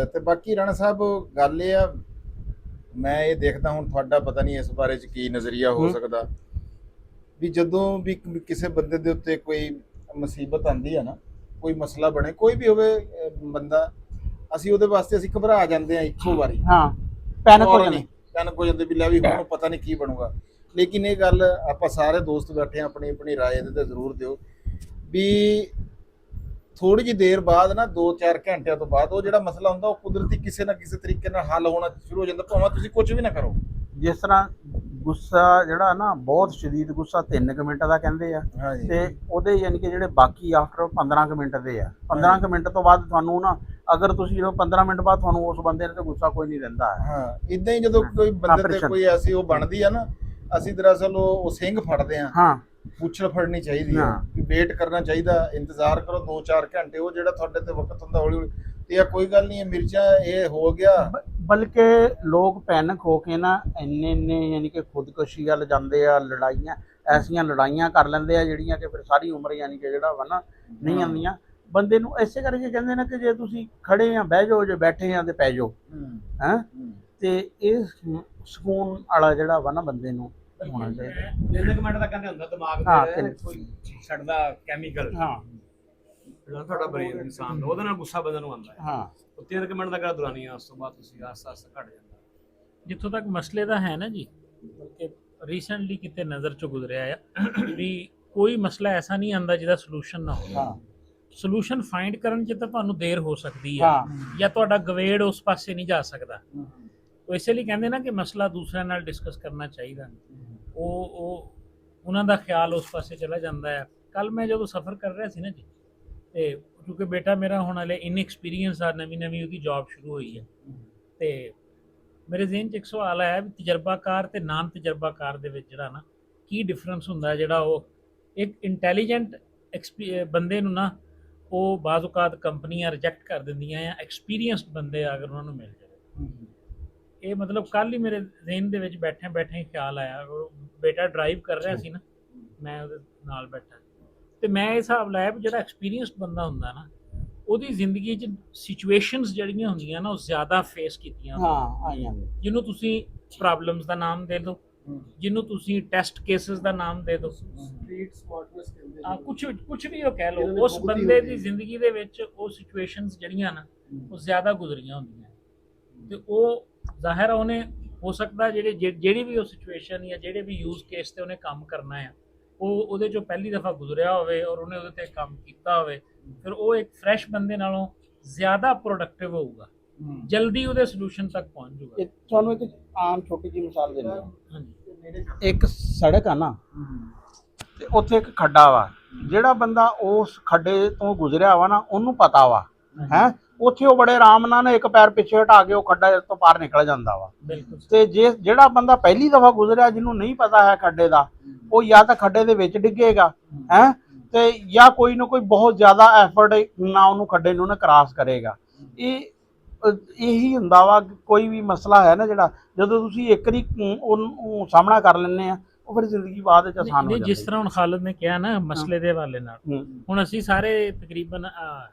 ਤੇ ਬਾਕੀ ਰਾਣਾ ਸਾਹਿਬ ਗੱਲ ਇਹ ਆ, ਮੈਂ ਇਹ ਦੇਖਦਾ ਹੁਣ ਤੁਹਾਡਾ ਪਤਾ ਨਹੀਂ ਇਸ ਬਾਰੇ ਚ ਕੀ ਨਜ਼ਰੀਆ ਹੋ ਸਕਦਾ, ਵੀ ਜਦੋਂ ਵੀ ਕਿਸੇ ਬੰਦੇ ਦੇ ਉੱਤੇ ਕੋਈ ਮੁਸੀਬਤ ਆਉਂਦੀ ਆ ਨਾ, ਕੋਈ ਮਸਲਾ ਬਣੇ, ਕੋਈ ਵੀ ਹੋਵੇ ਬੰਦਾ, ਅਸੀਂ ਉਹਦੇ ਵਾਸਤੇ ਅਸੀਂ ਘਬਰਾ ਜਾਂਦੇ ਆ ਇੱਕੋ ਵਾਰੀ। ਹਾਂ ਪੈਨਿਕ ਹੋ ਜਾਂਦੇ, ਪੈਨਿਕ ਹੋ ਜਾਂਦੇ ਵੀ ਲੈ ਵੀ ਹੁਣ ਪਤਾ ਨਹੀਂ ਕੀ ਬਣੂਗਾ। ਲੇਕਿਨ ਇਹ ਗੱਲ ਆਪਾਂ ਸਾਰੇ ਦੋਸਤ ਬੈਠੇ ਆ, ਆਪਣੀ ਆਪਣੀ ਰਾਏ ਇਹਦੇ ਤੇ ਜ਼ਰੂਰ ਦਿਓ ਵੀ ਥੋੜੀ ਜਿਹੀ ਦੇਰ ਬਾਅਦ ਨਾ 2-4 ਘੰਟਿਆਂ ਤੋਂ ਬਾਅਦ ਉਹ ਜਿਹੜਾ ਮਸਲਾ ਹੁੰਦਾ ਉਹ ਕੁਦਰਤੀ ਕਿਸੇ ਨਾ ਕਿਸੇ ਤਰੀਕੇ ਨਾਲ ਹੱਲ ਹੋਣਾ ਸ਼ੁਰੂ ਹੋ ਜਾਂਦਾ, ਭਾਵੇਂ ਤੁਸੀਂ ਕੁਝ ਵੀ ਨਾ ਕਰੋ। ਜਿਸ ਤਰ੍ਹਾਂ ਗੁੱਸਾ ਜਿਹੜਾ ਨਾ ਬਹੁਤ ਸ਼ਦੀਦ ਗੁੱਸਾ 3 ਮਿੰਟ ਦਾ ਕਹਿੰਦੇ ਆ, ਹਾਂਜੀ ਤੇ ਉਹਦੇ ਯਾਨੀ ਕਿ ਜਿਹੜੇ ਬਾਕੀ ਆਫਟਰ 15 ਮਿੰਟ ਦੇ ਆ, 15 ਮਿੰਟ ਤੋਂ ਬਾਅਦ ਤੁਹਾਨੂੰ ਨਾ, ਅਗਰ ਤੁਸੀਂ 15 ਮਿੰਟ ਬਾਅਦ ਤੁਹਾਨੂੰ ਉਸ ਬੰਦੇ ਨੇ ਤੇ ਗੁੱਸਾ ਕੋਈ ਨਹੀਂ ਰਹਿੰਦਾ। ਹਾਂ ਇਦਾਂ ਹੀ ਜਦੋਂ ਕੋਈ ਬੰਦੇ ਤੇ ਕੋਈ ਐਸੀ ਉਹ ਬਣਦੀ ਆ ਨਾ, ਅਸੀਂ ਦਰਅਸਲ ਉਹ ਸਿੰਘ ਫੜਦੇ ਆ। ਹਾਂ ਪੁੱਛਲ ਫੜਨੀ ਚਾਹੀਦੀ ਹੈ ਵੀ ਵੇਟ ਕਰਨਾ ਚਾਹੀਦਾ, ਇੰਤਜ਼ਾਰ ਕਰੋ 2-4 ਘੰਟੇ, ਉਹ ਜਿਹੜਾ ਤੁਹਾਡੇ ਤੇ ਵਕਤ ਹੁੰਦਾ ਹੌਲੀ ਹੌਲੀ। ਤੇ ਇਹ ਕੋਈ ਗੱਲ ਨਹੀਂ ਹੈ, ਮਿਰਚਾਂ ਇਹ ਹੋ ਗਿਆ। ਬਲਕਿ ਲੋਕ ਪੈਨਿਕ ਹੋ ਕੇ ਨਾ ਇੰਨੇ ਯਾਨੀ ਕਿ ਖੁਦਕੁਸ਼ੀ ਵੱਲ ਜਾਂਦੇ ਆ, ਲੜਾਈਆਂ ਐਸੀਆਂ ਲੜਾਈਆਂ ਕਰ ਲੈਂਦੇ ਆ ਜਿਹੜੀਆਂ ਕਿ ਫਿਰ ਸਾਰੀ ਉਮਰ ਯਾਨੀ ਕਿ ਜਿਹੜਾ ਵਾ ਨਾ ਨਹੀਂ ਆਉਂਦੀਆਂ ਬੰਦੇ ਨੂੰ। ਇਸੇ ਕਰਕੇ ਕਹਿੰਦੇ ਨੇ ਕਿ ਜੇ ਤੁਸੀਂ ਖੜੇ ਆ ਬਹਿ ਜਾਓ, ਜੇ ਬੈਠੇ ਆ ਤੇ ਪੈ ਜਾਓ, ਹੈ ਤੇ ਇਹ ਸਕੂਨ ਵਾਲਾ ਜਿਹੜਾ ਵਾ ਨਾ ਬੰਦੇ ਨੂੰ ਹੋਣਾ ਚਾਹੀਦਾ। 3 ਮਿੰਟ ਦਾ ਕਹਿੰਦੇ ਹੁੰਦਾ ਦਿਮਾਗ ਹਾਂ, ਤੇ ਕੋਈ ਛੱਡਦਾ ਕੈਮੀਕਲ, ਹਾਂ ਜਿਹੜਾ ਤੁਹਾਡਾ ਬਰੀਨ ਇਨਸਾਨ ਦਾ, ਉਹਦੇ ਨਾਲ ਗੁੱਸਾ ਬੰਦੇ ਨੂੰ ਆਉਂਦਾ ਹੈ। ਹਾਂ 3 ਮਿੰਟ ਦਾ ਕਿਹੜਾ ਦੁਰਾਨੀ ਆ, ਉਸ ਤੋਂ ਬਾਅਦ ਤੁਸੀਂ ਆਸਤਾ ਆਸਤਾ ਘਟ ਜਾਂਦਾ। ਜਿੱਥੋਂ ਤੱਕ ਮਸਲੇ ਦਾ ਹੈ ਨਾ ਜੀ, ਬਲਕਿ ਰੀਸੈਂਟਲੀ ਕਿਤੇ ਨਜ਼ਰ ਚੋਂ ਗੁਜ਼ਰਿਆ ਆ ਵੀ ਕੋਈ ਮਸਲਾ ਐਸਾ ਨਹੀਂ ਆਂਦਾ ਜਿਹਦਾ ਸੋਲੂਸ਼ਨ ਨਾ ਹੋਵੇ। ਹਾਂ ਸੋਲੂਸ਼ਨ ਫਾਈਂਡ ਕਰਨ 'ਚ ਤਾਂ ਤੁਹਾਨੂੰ ਦੇਰ ਹੋ ਸਕਦੀ ਹੈ, ਹਾਂ ਜਾਂ ਤੁਹਾਡਾ ਗਵੇੜ ਉਸ ਪਾਸੇ ਨਹੀਂ ਜਾ ਸਕਦਾ। ਉਹ ਇਸੇ ਲਈ ਕਹਿੰਦੇ ਨਾ ਕਿ ਮਸਲਾ ਦੂਸਰਿਆਂ ਨਾਲ ਡਿਸਕਸ ਕਰਨਾ ਚਾਹੀਦਾ। ਉਹ ਉਹਨਾਂ ਦਾ ਖਿਆਲ ਉਸ ਪਾਸੇ ਚਲਾ ਜਾਂਦਾ ਹੈ। ਕੱਲ ਮੈਂ ਜਦੋਂ ਸਫ਼ਰ ਕਰ ਰਿਹਾ ਸੀ ਨਾ ਜੀ, ਤੇ ਕਿਉਂਕਿ ਬੇਟਾ ਮੇਰਾ ਹੁਣ ਹਲੇ ਇਨਐਕਸਪੀਰੀਅੰਸ ਆ, ਨਵੀਂ ਉਹਦੀ ਜੌਬ ਸ਼ੁਰੂ ਹੋਈ ਹੈ, ਤੇ ਮੇਰੇ ਜ਼ਿਹਨ 'ਚ ਇੱਕ ਸਵਾਲ ਆਇਆ ਵੀ ਤਜਰਬਾਕਾਰ ਤੇ ਨਾਨ ਤਜਰਬਾਕਾਰ ਦੇ ਵਿੱਚ ਜਿਹੜਾ ਨਾ ਕੀ ਡਿਫਰੈਂਸ ਹੁੰਦਾ, ਜਿਹੜਾ ਉਹ ਇੱਕ ਇੰਟੈਲੀਜੈਂਟ ਬੰਦੇ ਨੂੰ ਨਾ ਉਹ ਬਾਜ਼ ਔਕਾਤ ਕੰਪਨੀਆਂ ਰਿਜੈਕਟ ਕਰ ਦਿੰਦੀਆਂ ਆ, ਐਕਸਪੀਰੀਅੰਸਡ ਬੰਦੇ ਅਗਰ ਉਹਨਾਂ ਨੂੰ ਮਿਲ ਜਾਵੇ। ਇਹ ਮਤਲਬ ਕੱਲ ਹੀ ਮੇਰੇ ਜ਼ਿਹਨ ਦੇ ਵਿੱਚ ਬੈਠੇ ਖਿਆਲ ਆਇਆ। ਉਹ ਬੇਟਾ ਡਰਾਈਵ ਕਰ ਰਿਹਾ ਸੀ ਨਾ, ਮੈਂ ਉਹਦੇ ਨਾਲ ਬੈਠਾ, ਤੇ ਮੈਂ ਇਹ ਹਿਸਾਬ ਲਾਇਆ ਵੀ ਜਿਹੜਾ ਐਕਸਪੀਰੀਅੰਸਡ ਬੰਦਾ ਹੁੰਦਾ ਨਾ, ਉਹਦੀ ਜ਼ਿੰਦਗੀ 'ਚ ਸਿਚੁਏਸ਼ਨਸ ਜਿਹੜੀਆਂ ਹੁੰਦੀਆਂ ਨਾ ਉਹ ਜ਼ਿਆਦਾ ਫੇਸ ਕੀਤੀਆਂ। ਹਾਂ ਆਈਆਂ ਜਿਹਨੂੰ ਤੁਸੀਂ ਪ੍ਰੋਬਲਮਸ ਦਾ ਨਾਮ ਦੇ ਦਿਓ, ਜਿਹਨੂੰ ਤੁਸੀਂ ਟੈਸਟ ਕੇਸਿਸ ਦਾ ਨਾਮ ਦੇ ਦਿਓ, ਸਟਰੀਟ ਸਮਾਰਟਨੈਸ ਕਹਿੰਦੇ ਨੇ। ਕੁਝ ਵੀ ਉਹ ਕਹਿ ਲਓ, ਉਸ ਬੰਦੇ ਦੀ ਜ਼ਿੰਦਗੀ ਦੇ ਵਿੱਚ ਉਹ ਸਿਚੁਏਸ਼ਨਸ ਜਿਹੜੀਆਂ ਨਾ ਉਹ ਜ਼ਿਆਦਾ ਗੁਜ਼ਰੀਆਂ ਹੁੰਦੀਆਂ, ਤੇ ਉਹ ਜ਼ਾਹਿਰ ਆ ਉਹਨੇ ਹੋ ਸਕਦਾ ਜਿਹੜੀ ਵੀ ਉਹ ਸਿਚੁਏਸ਼ਨ ਜਾਂ ਜਿਹੜੇ ਵੀ ਯੂਜ਼ ਕੇਸ ਤੇ ਉਹਨੇ ਕੰਮ ਕਰਨਾ ਆ, ਉਹ ਉਹਦੇ ਚੋਂ ਪਹਿਲੀ ਦਫਾ ਗੁਜ਼ਰਿਆ ਹੋਵੇ ਔਰ ਉਹਨੇ ਉਹਦੇ ਤੇ ਕੰਮ ਕੀਤਾ ਹੋਵੇ, ਫਿਰ ਉਹ ਇੱਕ ਫਰੈਸ਼ ਬੰਦੇ ਨਾਲੋਂ ਜ਼ਿਆਦਾ ਪ੍ਰੋਡਕਟਿਵ ਹੋਊਗਾ, ਜਲਦੀ ਉਹਦੇ ਸੋਲੂਸ਼ਨ ਤੱਕ ਪਹੁੰਚ ਜਾਊਗਾ। ਤੁਹਾਨੂੰ ਇੱਕ ਆਮ ਛੋਟੀ ਜਿਹੀ ਮਿਸਾਲ ਦਿੰਦਾ, ਹਾਂਜੀ ਇੱਕ ਸੜਕ ਆ ਨਾ, ਤੇ ਉੱਥੇ ਇੱਕ ਖੱਡਾ ਵਾ, ਜਿਹੜਾ ਬੰਦਾ ਉਸ ਖੱਡੇ ਤੋਂ ਗੁਜ਼ਰਿਆ ਵਾ ਨਾ ਉਹਨੂੰ ਪਤਾ ਵਾ, ਹੈ ਉੱਥੇ ਉਹ ਬੜੇ ਆਰਾਮ ਨਾਲ ਇੱਕ ਪੈਰ ਪਿੱਛੇ ਹਟਾ ਕੇ ਉਹ ਖੱਡਾ ਤੋਂ ਪਾਰ ਨਿਕਲ ਜਾਂਦਾ ਵਾ। ਬਿਲਕੁਲ। ਤੇ ਜਿਹੜਾ ਬੰਦਾ ਪਹਿਲੀ ਦਫਾ ਗੁਜ਼ਰਿਆ, ਜਿਹਨੂੰ ਨਹੀਂ ਪਤਾ ਹੈ ਖੱਡੇ ਦਾ, ਉਹ ਜਾਂ ਤਾਂ ਖੱਡੇ ਦੇ ਵਿੱਚ ਡਿੱਗੇਗਾ, ਹੈ ਤੇ ਜਾਂ ਕੋਈ ਨਾ ਕੋਈ ਬਹੁਤ ਜ਼ਿਆਦਾ ਐਫਰਟ ਨਾ ਉਹਨੂੰ ਖੱਡੇ ਨੂੰ ਨਾ ਕ੍ਰਾਸ ਕਰੇਗਾ। ਇਹੀ ਹੁੰਦਾ ਵਾ ਕੋਈ ਵੀ ਮਸਲਾ ਹੈ ਨਾ, ਜਿਹੜਾ ਜਦੋਂ ਤੁਸੀਂ ਇੱਕ ਵਾਰੀ ਉਹਨੂੰ ਸਾਹਮਣਾ ਕਰ ਲੈਂਦੇ ਆ, ਉਹ ਫਿਰ ਜ਼ਿੰਦਗੀ ਬਾਅਦ ਚ ਆਸਾਨ ਹੋ ਜਾਂਦੀ। ਜਿਸ ਤਰ੍ਹਾਂ ਹੁਣ ਖਾਲਿਦ ਨੇ ਕਿਹਾ ਨਾ ਮਸਲੇ ਦੇ ਹਵਾਲੇ ਨਾਲ, ਹੁਣ ਅਸੀਂ ਸਾਰੇ ਤਕਰੀਬਨ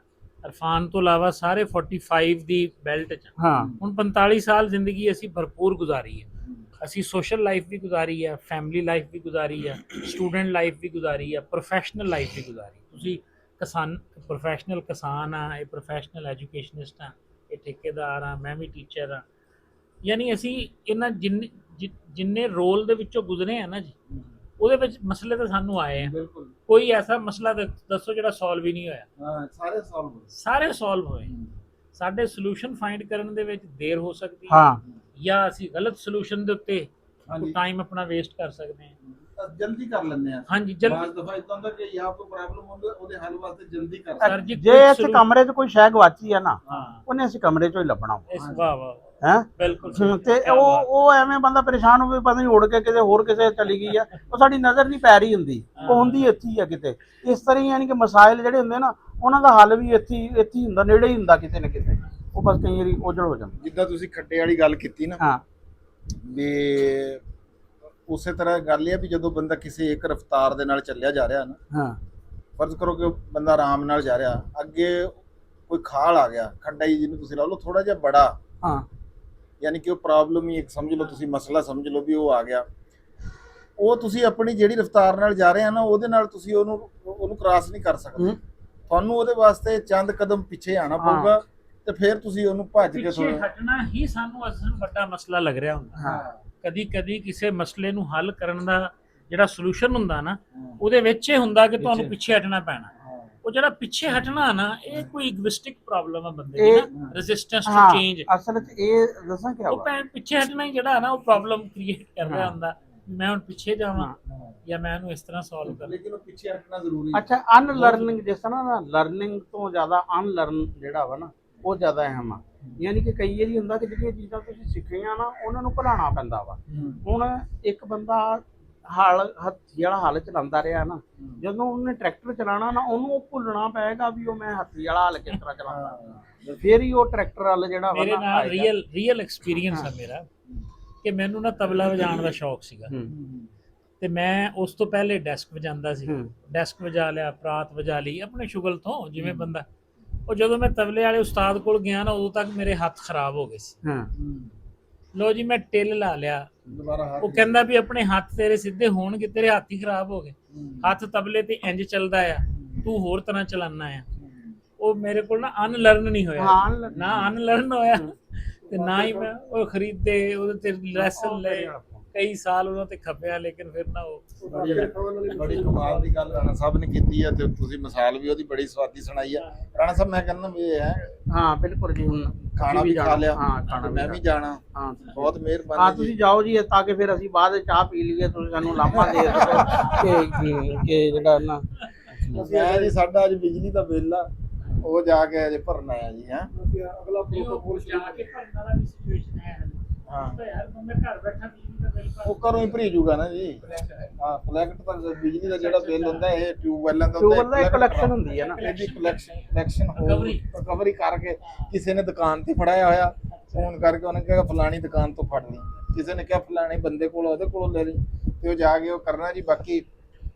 ਅਰਫਾਨ ਤੋਂ ਇਲਾਵਾ ਸਾਰੇ 45 ਦੀ ਬੈਲਟ 'ਚ, ਹਾਂ ਹੁਣ 45 ਸਾਲ ਜ਼ਿੰਦਗੀ ਅਸੀਂ ਭਰਪੂਰ ਗੁਜ਼ਾਰੀ ਹੈ। ਅਸੀਂ ਸੋਸ਼ਲ ਲਾਈਫ ਵੀ ਗੁਜ਼ਾਰੀ ਹੈ, ਫੈਮਿਲੀ ਲਾਈਫ ਵੀ ਗੁਜ਼ਾਰੀ ਹੈ, ਸਟੂਡੈਂਟ ਲਾਈਫ ਵੀ ਗੁਜ਼ਾਰੀ ਹੈ, ਪ੍ਰੋਫੈਸ਼ਨਲ ਲਾਈਫ ਵੀ ਗੁਜ਼ਾਰੀ। ਤੁਸੀਂ ਕਿਸਾਨ ਪ੍ਰੋਫੈਸ਼ਨਲ ਕਿਸਾਨ ਆ, ਇਹ ਪ੍ਰੋਫੈਸ਼ਨਲ ਐਜੂਕੇਸ਼ਨਿਸਟ ਆ, ਇਹ ਠੇਕੇਦਾਰ ਆ, ਮੈਂ ਵੀ ਟੀਚਰ ਆ। ਯਾਨੀ ਅਸੀਂ ਇਹਨਾਂ ਜਿੰਨੇ ਰੋਲ ਦੇ ਵਿੱਚੋਂ ਗੁਜ਼ਰੇ ਆ ਨਾ ਜੀ, ਉਹਦੇ ਵਿੱਚ ਮਸਲੇ ਤਾਂ ਸਾਨੂੰ ਆਏ ਆ। ਬਿਲਕੁਲ ਕੋਈ ਐਸਾ ਮਸਲਾ ਦੱਸੋ ਜਿਹੜਾ ਸੋਲਵ ਹੀ ਨਹੀਂ ਹੋਇਆ। ਹਾਂ, ਸਾਰੇ ਸੋਲਵ ਹੋਏ। ਸਾਡੇ ਸੋਲੂਸ਼ਨ ਫਾਈਂਡ ਕਰਨ ਦੇ ਵਿੱਚ ਦੇਰ ਹੋ ਸਕਦੀ ਹੈ, ਹਾਂ ਜਾਂ ਅਸੀਂ ਗਲਤ ਸੋਲੂਸ਼ਨ ਦੇ ਉੱਤੇ ਟਾਈਮ ਆਪਣਾ ਵੇਸਟ ਕਰ ਸਕਦੇ ਹਾਂ। ਜਲਦੀ ਕਰ ਲੈਂਦੇ ਆ। ਹਾਂਜੀ ਬਾਅਦ ਦਫਾ ਇਦਾਂ ਹੁੰਦਾ ਕਿ ਜਾਂ ਕੋਈ ਪ੍ਰੋਬਲਮ ਹੁੰਦੀ ਉਹਦੇ ਹੱਲ ਵਾਸਤੇ ਜਲਦੀ ਕਰ ਸਰ ਜੀ, ਜੇ ਇੱਥੇ ਕਮਰੇ 'ਚ ਕੋਈ ਸ਼ੈ ਗਵਾਚੀ ਆ ਨਾ, ਹਾਂ, ਉਹਨੇ ਅਸੀਂ ਕਮਰੇ 'ਚੋਂ ਹੀ ਲੱਭਣਾ ਇਸ ਵਾਹ ਵਾਹ ਹੈ। ਬਿਲਕੁਲ ਤੇ ਉਹ ਐਵੇਂ ਬੰਦਾ ਪਰੇਸ਼ਾਨ ਹੋਵੇ, ਪਤਾ ਨਹੀਂ ਉੜ ਕੇ ਕਿਤੇ ਹੋਰ ਕਿਸੇ ਚਲੀ ਗਈ ਆ, ਉਹ ਸਾਡੀ ਨਜ਼ਰ ਨਹੀਂ ਪੈ ਰਹੀ ਹੁੰਦੀ, ਉਹ ਹੁੰਦੀ ਇੱਥੇ ਹੀ ਆ ਕਿਤੇ। ਇਸ ਤਰ੍ਹਾਂ ਹੀ ਯਾਨੀ ਕਿ ਮਸਾਇਲ ਜਿਹੜੇ ਹੁੰਦੇ ਨਾ, ਉਹਨਾਂ ਦਾ ਹੱਲ ਵੀ ਇੱਥੇ ਹੀ ਹੁੰਦਾ, ਨੇੜੇ ਹੀ ਹੁੰਦਾ ਕਿਤੇ ਨਾ ਕਿਤੇ। ਉਹ ਬਸ ਕਈ ਵਾਰੀ ਉਜੜ ਹੋ ਜਾਂਦਾ। ਜਿੱਦਾਂ ਤੁਸੀਂ ਖੱਟੇ ਵਾਲੀ ਗੱਲ ਕੀਤੀ ਨਾ, ਹਾਂ ਵੀ ਉਸੇ ਤਰ੍ਹਾਂ ਗੱਲ ਇਹ ਆ ਵੀ ਜਦੋਂ ਬੰਦਾ ਕਿਸੇ ਇੱਕ ਰਫ਼ਤਾਰ ਦੇ ਨਾਲ ਚੱਲਿਆ ਜਾ ਰਿਹਾ ਨਾ, ਹਾਂ ਫਰਜ਼ ਕਰੋ ਕਿ ਬੰਦਾ ਆਰਾਮ ਨਾਲ ਜਾ ਰਿਹਾ, ਅੱਗੇ ਕੋਈ ਖਾਲ ਆ ਗਿਆ, ਖੱਡਾ ਹੀ ਜਿਹਨੂੰ ਤੁਸੀਂ ਲਾ ਲਓ ਥੋੜਾ ਜਿਹਾ ਬੜਾ, ਹਾਂ ਯਾਨੀ ਕਿ ਉਹ ਪ੍ਰੋਬਲਮ ਹੀ ਇੱਕ ਸਮਝ ਲਓ, ਤੁਸੀਂ ਮਸਲਾ ਸਮਝ ਲਓ ਵੀ ਉਹ ਆ ਗਿਆ। ਉਹ ਤੁਸੀਂ ਆਪਣੀ ਜਿਹੜੀ ਰਫ਼ਤਾਰ ਨਾਲ ਜਾ ਰਹੇ ਆ ਨਾ, ਉਹਦੇ ਨਾਲ ਤੁਸੀਂ ਉਹਨੂੰ ਕ੍ਰਾਸ ਨਹੀਂ ਕਰ ਸਕਦੇ। ਤੁਹਾਨੂੰ ਉਹਦੇ ਵਾਸਤੇ ਚੰਦ ਕਦਮ ਪਿੱਛੇ ਆਣਾ ਪਊਗਾ, ਤੇ ਫਿਰ ਤੁਸੀਂ ਉਹਨੂੰ ਭੱਜ ਕੇ ਪਿੱਛੇ ਹਟਣਾ ਹੀ ਸਾਨੂੰ ਅਸਲ ਵੱਡਾ ਮਸਲਾ ਲੱਗ ਰਿਹਾ ਹੁੰਦਾ। ਹਾਂ ਕਦੀ ਕਿਸੇ ਮਸਲੇ ਨੂੰ ਹੱਲ ਕਰਨ ਦਾ ਜਿਹੜਾ ਸੋਲੂਸ਼ਨ ਹੁੰਦਾ ਨਾ, ਉਹਦੇ ਵਿੱਚ ਇਹ ਹੁੰਦਾ ਕਿ ਤੁਹਾਨੂੰ ਪਿੱਛੇ ਹਟਣਾ ਪੈਣਾ। ਉਹ ਜਿਹੜਾ ਪਿੱਛੇ ਹਟਣਾ ਨਾ, ਇਹ ਕੋਈ ਇਗੋਇਸਟਿਕ ਪ੍ਰੋਬਲਮ ਆ ਬੰਦੇ ਦੀ ਨਾ, ਰੈਜ਼ਿਸਟੈਂਸ ਟੂ ਚੇਂਜ। ਅਸਲ 'ਚ ਇਹ ਦੱਸਾਂ ਕਿਆ ਉਹ ਪਿੱਛੇ ਹਟਣਾ ਹੀ ਜਿਹੜਾ ਨਾ, ਉਹ ਪ੍ਰੋਬਲਮ ਕ੍ਰੀਏਟ ਕਰ ਰਿਹਾ ਹੁੰਦਾ। ਮੈਂ ਹੁਣ ਪਿੱਛੇ ਜਾਵਾਂ ਜਾਂ ਮੈਂ ਇਹਨੂੰ ਇਸ ਤਰ੍ਹਾਂ ਸੋਲਵ ਕਰਾਂ। ਲੇਕਿਨ ਉਹ ਪਿੱਛੇ ਹਟਣਾ ਜ਼ਰੂਰੀ ਅੱਛਾ, ਅਨਲਰਨਿੰਗ ਜਿਸ ਤਰ੍ਹਾਂ ਨਾ, ਲਰਨਿੰਗ ਤੋਂ ਜ਼ਿਆਦਾ ਅਨਲਰਨ ਜਿਹੜਾ ਵਾ ਨਾ, ਉਹ ਜ਼ਿਆਦਾ ਅਹਿਮ ਆ। ਯਾਨੀ ਕਿ ਕਈ ਵਾਰੀ ਹੁੰਦਾ ਕਿ ਜਿਹੜੀਆਂ ਚੀਜ਼ਾਂ ਤੁਸੀਂ ਸਿੱਖੀਆਂ ਨਾ, ਉਹਨਾਂ ਨੂੰ ਭੁਲਾਉਣਾ ਪੈਂਦਾ ਵਾ। ਹੁਣ ਇੱਕ ਬੰਦਾ ਹੱਥੀ ਵਾਲਾ ਹੱਲ ਚਲਾਉਂਦਾ ਰਿਹਾ ਨਾ, ਜਦੋਂ ਉਹਨੇ ਟਰੈਕਟਰ ਚਲਾਉਣਾ ਨਾ, ਉਹਨੂੰ ਉਹ ਭੁੱਲਣਾ ਪਏਗਾ ਵੀ ਉਹ ਮੈਂ ਹੱਥੀ ਵਾਲਾ ਹੱਲ ਕਿਸ ਤਰ੍ਹਾਂ ਚਲਾਉਂਦਾ। ਫਿਰ ਹੀ ਉਹ ਟਰੈਕਟਰ ਹੱਲ ਜਿਹੜਾ ਵਾ ਮੇਰੇ ਨਾ ਨਾਲ ਰੀਅਲ ਐਕਸਪੀਰੀਅੰਸ ਆ ਮੇਰਾ, ਕਿ ਮੈਨੂੰ ਨਾ ਤਬਲਾ ਵਜਾਉਣ ਦਾ ਸ਼ੌਕ ਸੀਗਾ, ਤੇ ਮੈਂ ਉਸ ਤੋਂ ਪਹਿਲੇ ਡੈਸਕ ਵਜਾਉਂਦਾ ਸੀ। ਡੈਸਕ ਵਜਾ ਲਿਆ, ਪਰਾਤ ਵਜਾ ਲਈ ਆਪਣੇ ਸ਼ੁਗਲ ਤੋਂ, ਜਿਵੇਂ ਬੰਦਾ। ਉਹ ਜਦੋਂ ਮੈਂ ਤਬਲੇ ਵਾਲੇ ਉਸਤਾਦ ਕੋਲ ਗਿਆ ਨਾ, ਉਦੋਂ ਤੱਕ ਮੇਰੇ ਹੱਥ ਖਰਾਬ ਹੋ ਗਏ ਸੀ। ਲੋ ਜੀ, ਮੈਂ ਟਿੱਲ ਲਾ ਲਿਆ। ਉਹ ਕਹਿੰਦਾ ਵੀ ਆਪਣੇ ਹੱਥ ਤੇਰੇ ਸਿੱਧੇ ਹੋਣਗੇ, ਤੇਰੇ ਹੱਥ ਹੀ ਖਰਾਬ ਹੋ ਗਏ। ਹੱਥ ਤਬਲੇ ਤੇ ਇੰਜ ਚੱਲਦਾ ਆ, ਤੂੰ ਹੋਰ ਤਰ੍ਹਾਂ ਚਲਾਨਾ ਆ। ਉਹ ਮੇਰੇ ਕੋਲ ਨਾ ਅਨਲਰਨ ਨਹੀਂ ਹੋਇਆ, ਨਾ ਅਨਲਰਨ ਹੋਇਆ ਤੇ ਨਾ ਹੀ ਮੈਂ ਉਹ ਖਰੀਦੇ, ਉਹਦੇ ਤੇ ਲੈਸਨ ਲਏ, ਕਈ ਸਾਲ ਉਹਨਾਂ ਤੇ ਖਪਿਆ, ਲੇਕਿਨ ਫਿਰ ਨਾ ਉਹ ਬੜੀ ਕਮਾਲ ਦੀ ਗੱਲ ਰਾਣਾ ਸਾਹਿਬ ਨੇ ਕੀਤੀ ਹੈ, ਤੇ ਤੁਸੀਂ ਮਿਸਾਲ ਵੀ ਉਹਦੀ ਬੜੀ ਸਵਾਦੀ ਸੁਣਾਈ ਆ। ਰਾਣਾ ਸਾਹਿਬ, ਮੈਂ ਕਹਿੰਦਾ ਵੀ ਇਹ ਹੈ, ਹਾਂ ਬਿਲਕੁਲ ਜੀ। ਹੁਣ ਖਾਣਾ ਵੀ ਖਾ ਲਿਆ, ਹਾਂ ਖਾਣਾ ਮੈਂ ਵੀ ਜਾਣਾ। ਹਾਂ ਬਹੁਤ ਮਿਹਰਬਾਨੀ। ਹਾਂ ਤੁਸੀਂ ਜਾਓ ਜੀ, ਤਾਂ ਕਿ ਫਿਰ ਅਸੀਂ ਬਾਅਦ ਵਿੱਚ ਚਾਹ ਪੀ ਲਈਏ, ਤੁਸੀਂ ਸਾਨੂੰ ਲਾਮਾ ਦੇ ਦਿਓ ਕਿ ਜਿਹੜਾ ਨਾ ਮੈਂ ਜੀ, ਸਾਡਾ ਅੱਜ ਬਿਜਲੀ ਦਾ ਬਿੱਲ ਆ, ਉਹ ਜਾ ਕੇ ਅਜੇ ਭਰਨਾ ਆ ਜੀ। ਹੈ ਅਗਲਾ ਪ੍ਰੋਟੋਕੋਲ ਜਾ ਕੇ ਭਰਨ ਵਾਲਾ ਵੀ ਸਿਚੁਏਸ਼ਨ ਹੈ। ਹਾਂ, ਤਾਂ ਯਾਰ ਬੰਦਾ ਘਰ ਬੈਠਾ ਬਿਜਲੀ ਦਾ ਬਿੱਲ ਉਹ ਘਰੋਂ ਹੀ ਭਰੀ ਜੂਗਾ ਨਾ ਜੀ। ਹਾਂ, ਫਲੈਕਟ ਤਾਂ ਬਿਜਲੀ ਦਾ ਜਿਹੜਾ ਬਿੱਲ ਹੁੰਦਾ, ਇਹ ਟਿਊਬਵੈਲਾਂ ਦਾ ਟਿਊਬਵੈਲ ਦਾ ਇੱਕ ਕਲੈਕਸ਼ਨ ਹੁੰਦੀ ਹੈ ਨਾ, ਇਹਦੀ ਕਲੈਕਸ਼ਨ ਰਿਕਵਰੀ ਕਰਕੇ ਕਿਸੇ ਨੇ ਦੁਕਾਨ ਤੇ ਫੜਾਇਆ ਹੋਇਆ, ਫੋਨ ਕਰਕੇ ਉਹਨੇ ਕਿਹਾ ਫਲਾਣੀ ਦੁਕਾਨ ਤੋਂ ਫੜ ਲਈ, ਕਿਸੇ ਨੇ ਕਿਹਾ ਫਲਾਣੇ ਬੰਦੇ ਕੋਲ, ਉਹਦੇ ਕੋਲੋਂ ਲੈ ਲਈ, ਤੇ ਉਹ ਜਾ ਕੇ ਉਹ ਕਰਨਾ ਜੀ। ਬਾਕੀ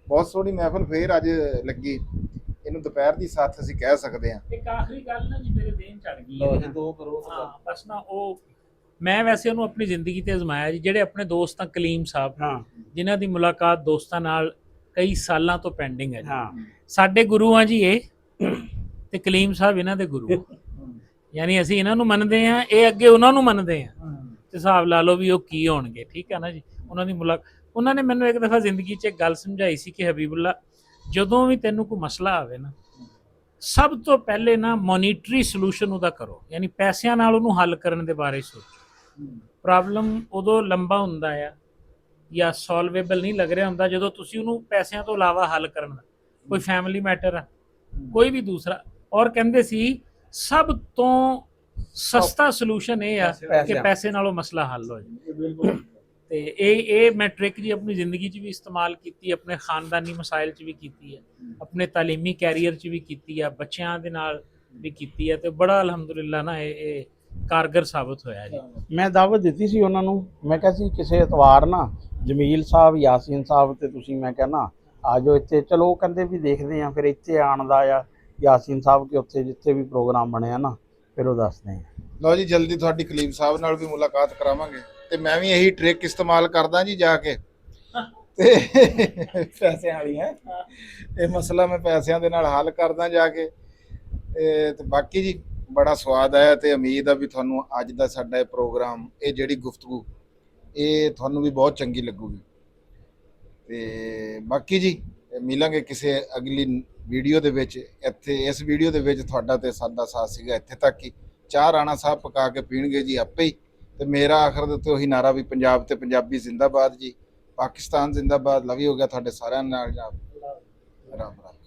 ਬਹੁਤ ਸੋਹਣੀ ਮਹਿਫਲ ਫੇਰ ਅੱਜ ਲੱਗੀ, ਇਹਨੂੰ ਦੁਪਹਿਰ ਦੀ ਸਾਥ ਅਸੀਂ ਕਹਿ ਸਕਦੇ ਹਾਂ। ਇੱਕ ਆਖਰੀ ਗੱਲ ਨਾ ਜੀ ਮੇਰੇ ਦੇਨ ਚੜ ਗਈ ਲਓ ਜੀ, ਹੈ। 2 ਕਰੋੜ ਹਾਂ, ਬਸ ਨਾ ਉਹ ਮੈਂ ਵੈਸੇ ਉਹਨੂੰ ਆਪਣੀ ਜ਼ਿੰਦਗੀ ਤੇ ਅਜ਼ਮਾਇਆ ਜੀ। ਜਿਹੜੇ ਆਪਣੇ ਦੋਸਤ ਆ ਕਲੀਮ ਸਾਹਿਬ, ਜਿਨ੍ਹਾਂ ਦੀ ਮੁਲਾਕਾਤ ਦੋਸਤਾਂ ਨਾਲ ਕਈ ਸਾਲਾਂ ਤੋਂ ਪੈਂਡਿੰਗ ਹੈ ਜੀ। ਸਾਡੇ ਗੁਰੂ ਆ ਜੀ ਇਹ, ਤੇ ਕਲੀਮ ਸਾਹਿਬ ਇਹਨਾਂ ਦੇ ਗੁਰੂ। ਯਾਨੀ ਅਸੀਂ ਇਹਨਾਂ ਨੂੰ ਮੰਨਦੇ ਆ, ਇਹ ਅੱਗੇ ਉਹਨਾਂ ਨੂੰ ਮੰਨਦੇ ਆ, ਤੇ ਹਿਸਾਬ ਲਾ ਲਓ ਵੀ ਉਹ ਕੀ ਹੋਣਗੇ। ਠੀਕ ਹੈ ਨਾ ਜੀ। ਉਹਨਾਂ ਦੀ ਉਹਨਾਂ ਨੇ ਮੈਨੂੰ ਇੱਕ ਦਫਾ ਜ਼ਿੰਦਗੀ 'ਚ ਇੱਕ ਗੱਲ ਸਮਝਾਈ ਸੀ ਕਿ ਹਬੀਬੁੱਲਾ, ਜਦੋਂ ਵੀ ਤੈਨੂੰ ਕੋਈ ਮਸਲਾ ਆਵੇ ਨਾ, ਸਭ ਤੋਂ ਪਹਿਲੇ ਨਾ ਮੋਨੀਟਰੀ ਸੋਲੂਸ਼ਨ ਉਹਦਾ ਕਰੋ, ਯਾਨੀ ਪੈਸਿਆਂ ਨਾਲ ਉਹਨੂੰ ਹੱਲ ਕਰਨ ਦੇ ਬਾਰੇ ਸੋਚੋ। ਪ੍ਰੋਬਲਮ ਉਦੋਂ ਲੰਬਾ ਹੁੰਦਾ ਆ ਜਾਂ ਸੋਲਵੇਬਲ ਨਹੀਂ ਲੱਗ ਰਿਹਾ ਹੁੰਦਾ ਜਦੋਂ ਤੁਸੀਂ ਉਹਨੂੰ ਪੈਸਿਆਂ ਤੋਂ ਇਲਾਵਾ ਹੱਲ ਕਰਨ ਦਾ, ਕੋਈ ਫੈਮਿਲੀ ਮੈਟਰ ਆ, ਕੋਈ ਵੀ ਦੂਸਰਾ। ਔਰ ਕਹਿੰਦੇ ਸੀ ਸਭ ਤੋਂ ਸਸਤਾ ਸੋਲੂਸ਼ਨ ਇਹ ਆ ਕਿ ਪੈਸੇ ਨਾਲੋਂ ਮਸਲਾ ਹੱਲ ਹੋ ਜਾਏ। ਤੇ ਇਹ ਮੈਂ ਟ੍ਰਿਕ ਜੀ ਆਪਣੀ ਜ਼ਿੰਦਗੀ 'ਚ ਵੀ ਇਸਤੇਮਾਲ ਕੀਤੀ, ਆਪਣੇ ਖਾਨਦਾਨੀ ਮਸਾਇਲ 'ਚ ਵੀ ਕੀਤੀ ਹੈ, ਆਪਣੇ ਤਾਲੀਮੀ ਕੈਰੀਅਰ 'ਚ ਵੀ ਕੀਤੀ ਆ, ਬੱਚਿਆਂ ਦੇ ਨਾਲ ਵੀ ਕੀਤੀ ਹੈ, ਤੇ ਬੜਾ ਅਲਹਮਦੁਲਿਲਾ ਨਾ ਇਹ ਕਾਰਗਰ ਸਾਬਤ ਹੋਇਆ ਜੀ। ਮੈਂ ਦਾਵਤ ਦਿੱਤੀ ਸੀ ਉਹਨਾਂ ਨੂੰ, ਮੈਂ ਕਿਹਾ ਸੀ ਕਿਸੇ ਇਤਵਾਰ ਨਾ ਜਮੀਲ ਸਾਹਿਬ, ਯਾਸੀਨ ਸਾਹਿਬ ਤੇ ਤੁਸੀਂ, ਮੈਂ ਕਿਹਾ ਨਾ ਆ ਜਾਓ ਇੱਥੇ। ਚਲੋ ਉਹ ਕਹਿੰਦੇ ਵੀ ਦੇਖਦੇ ਆ, ਫਿਰ ਇੱਥੇ ਆਉਣ ਦਾ ਆ ਯਾਸੀਨ ਸਾਹਿਬ ਕਿ ਉੱਥੇ ਜਿੱਥੇ ਵੀ ਪ੍ਰੋਗਰਾਮ ਬਣਿਆ ਨਾ, ਫਿਰ ਉਹ ਦੱਸਦੇ ਆ। ਲਓ ਜੀ, ਜਲਦੀ ਤੁਹਾਡੀ ਕਲੀਮ ਸਾਹਿਬ ਨਾਲ ਵੀ ਮੁਲਾਕਾਤ ਕਰਾਵਾਂਗੇ, ਤੇ ਮੈਂ ਵੀ ਇਹੀ ਟ੍ਰਿਕ ਇਸਤੇਮਾਲ ਕਰਦਾ ਜੀ। ਜਾ ਕੇ ਤੇ ਪੈਸਿਆਂ ਵਾਲੀ ਹੈ ਇਹ ਮਸਲਾ ਮੈਂ ਪੈਸਿਆਂ ਦੇ ਨਾਲ ਹੱਲ ਕਰਦਾ ਜਾ ਕੇ। ਤੇ ਬਾਕੀ ਜੀ ਬੜਾ ਸਵਾਦ ਆਇਆ ਤੇ ਉਮੀਦ ਆ ਵੀ ਤੁਹਾਨੂੰ ਅੱਜ ਦਾ ਸਾਡਾ ਇਹ ਪ੍ਰੋਗਰਾਮ, ਇਹ ਜਿਹੜੀ ਗੁਫ਼ਤਗੂ, ਇਹ ਤੁਹਾਨੂੰ ਵੀ ਬਹੁਤ ਚੰਗੀ ਲੱਗੂਗੀ। ਤੇ ਬਾਕੀ ਜੀ ਮਿਲਾਂਗੇ ਕਿਸੇ ਅਗਲੀ ਵੀਡੀਓ ਦੇ ਵਿੱਚ। ਇੱਥੇ ਇਸ ਵੀਡੀਓ ਦੇ ਵਿੱਚ ਤੁਹਾਡਾ ਤੇ ਸਾਡਾ ਸਾਥ ਸੀਗਾ ਇੱਥੇ ਤੱਕ ਹੀ। ਚਾਹ ਰਾਣਾ ਸਾਹਿਬ ਪਕਾ ਕੇ ਪੀਣਗੇ ਜੀ ਆਪੇ ਹੀ। ਤੇ ਮੇਰਾ ਆਖਰ ਦੇ ਉੱਤੇ ਉਹੀ ਨਾਰਾ ਵੀ ਪੰਜਾਬ ਤੇ ਪੰਜਾਬੀ ਜ਼ਿੰਦਾਬਾਦ ਜੀ, ਪਾਕਿਸਤਾਨ ਜ਼ਿੰਦਾਬਾਦ। ਲਵੀ ਹੋ ਗਿਆ ਤੁਹਾਡੇ ਸਾਰਿਆਂ ਨਾਲ। ਰੱਬ ਰੱਬ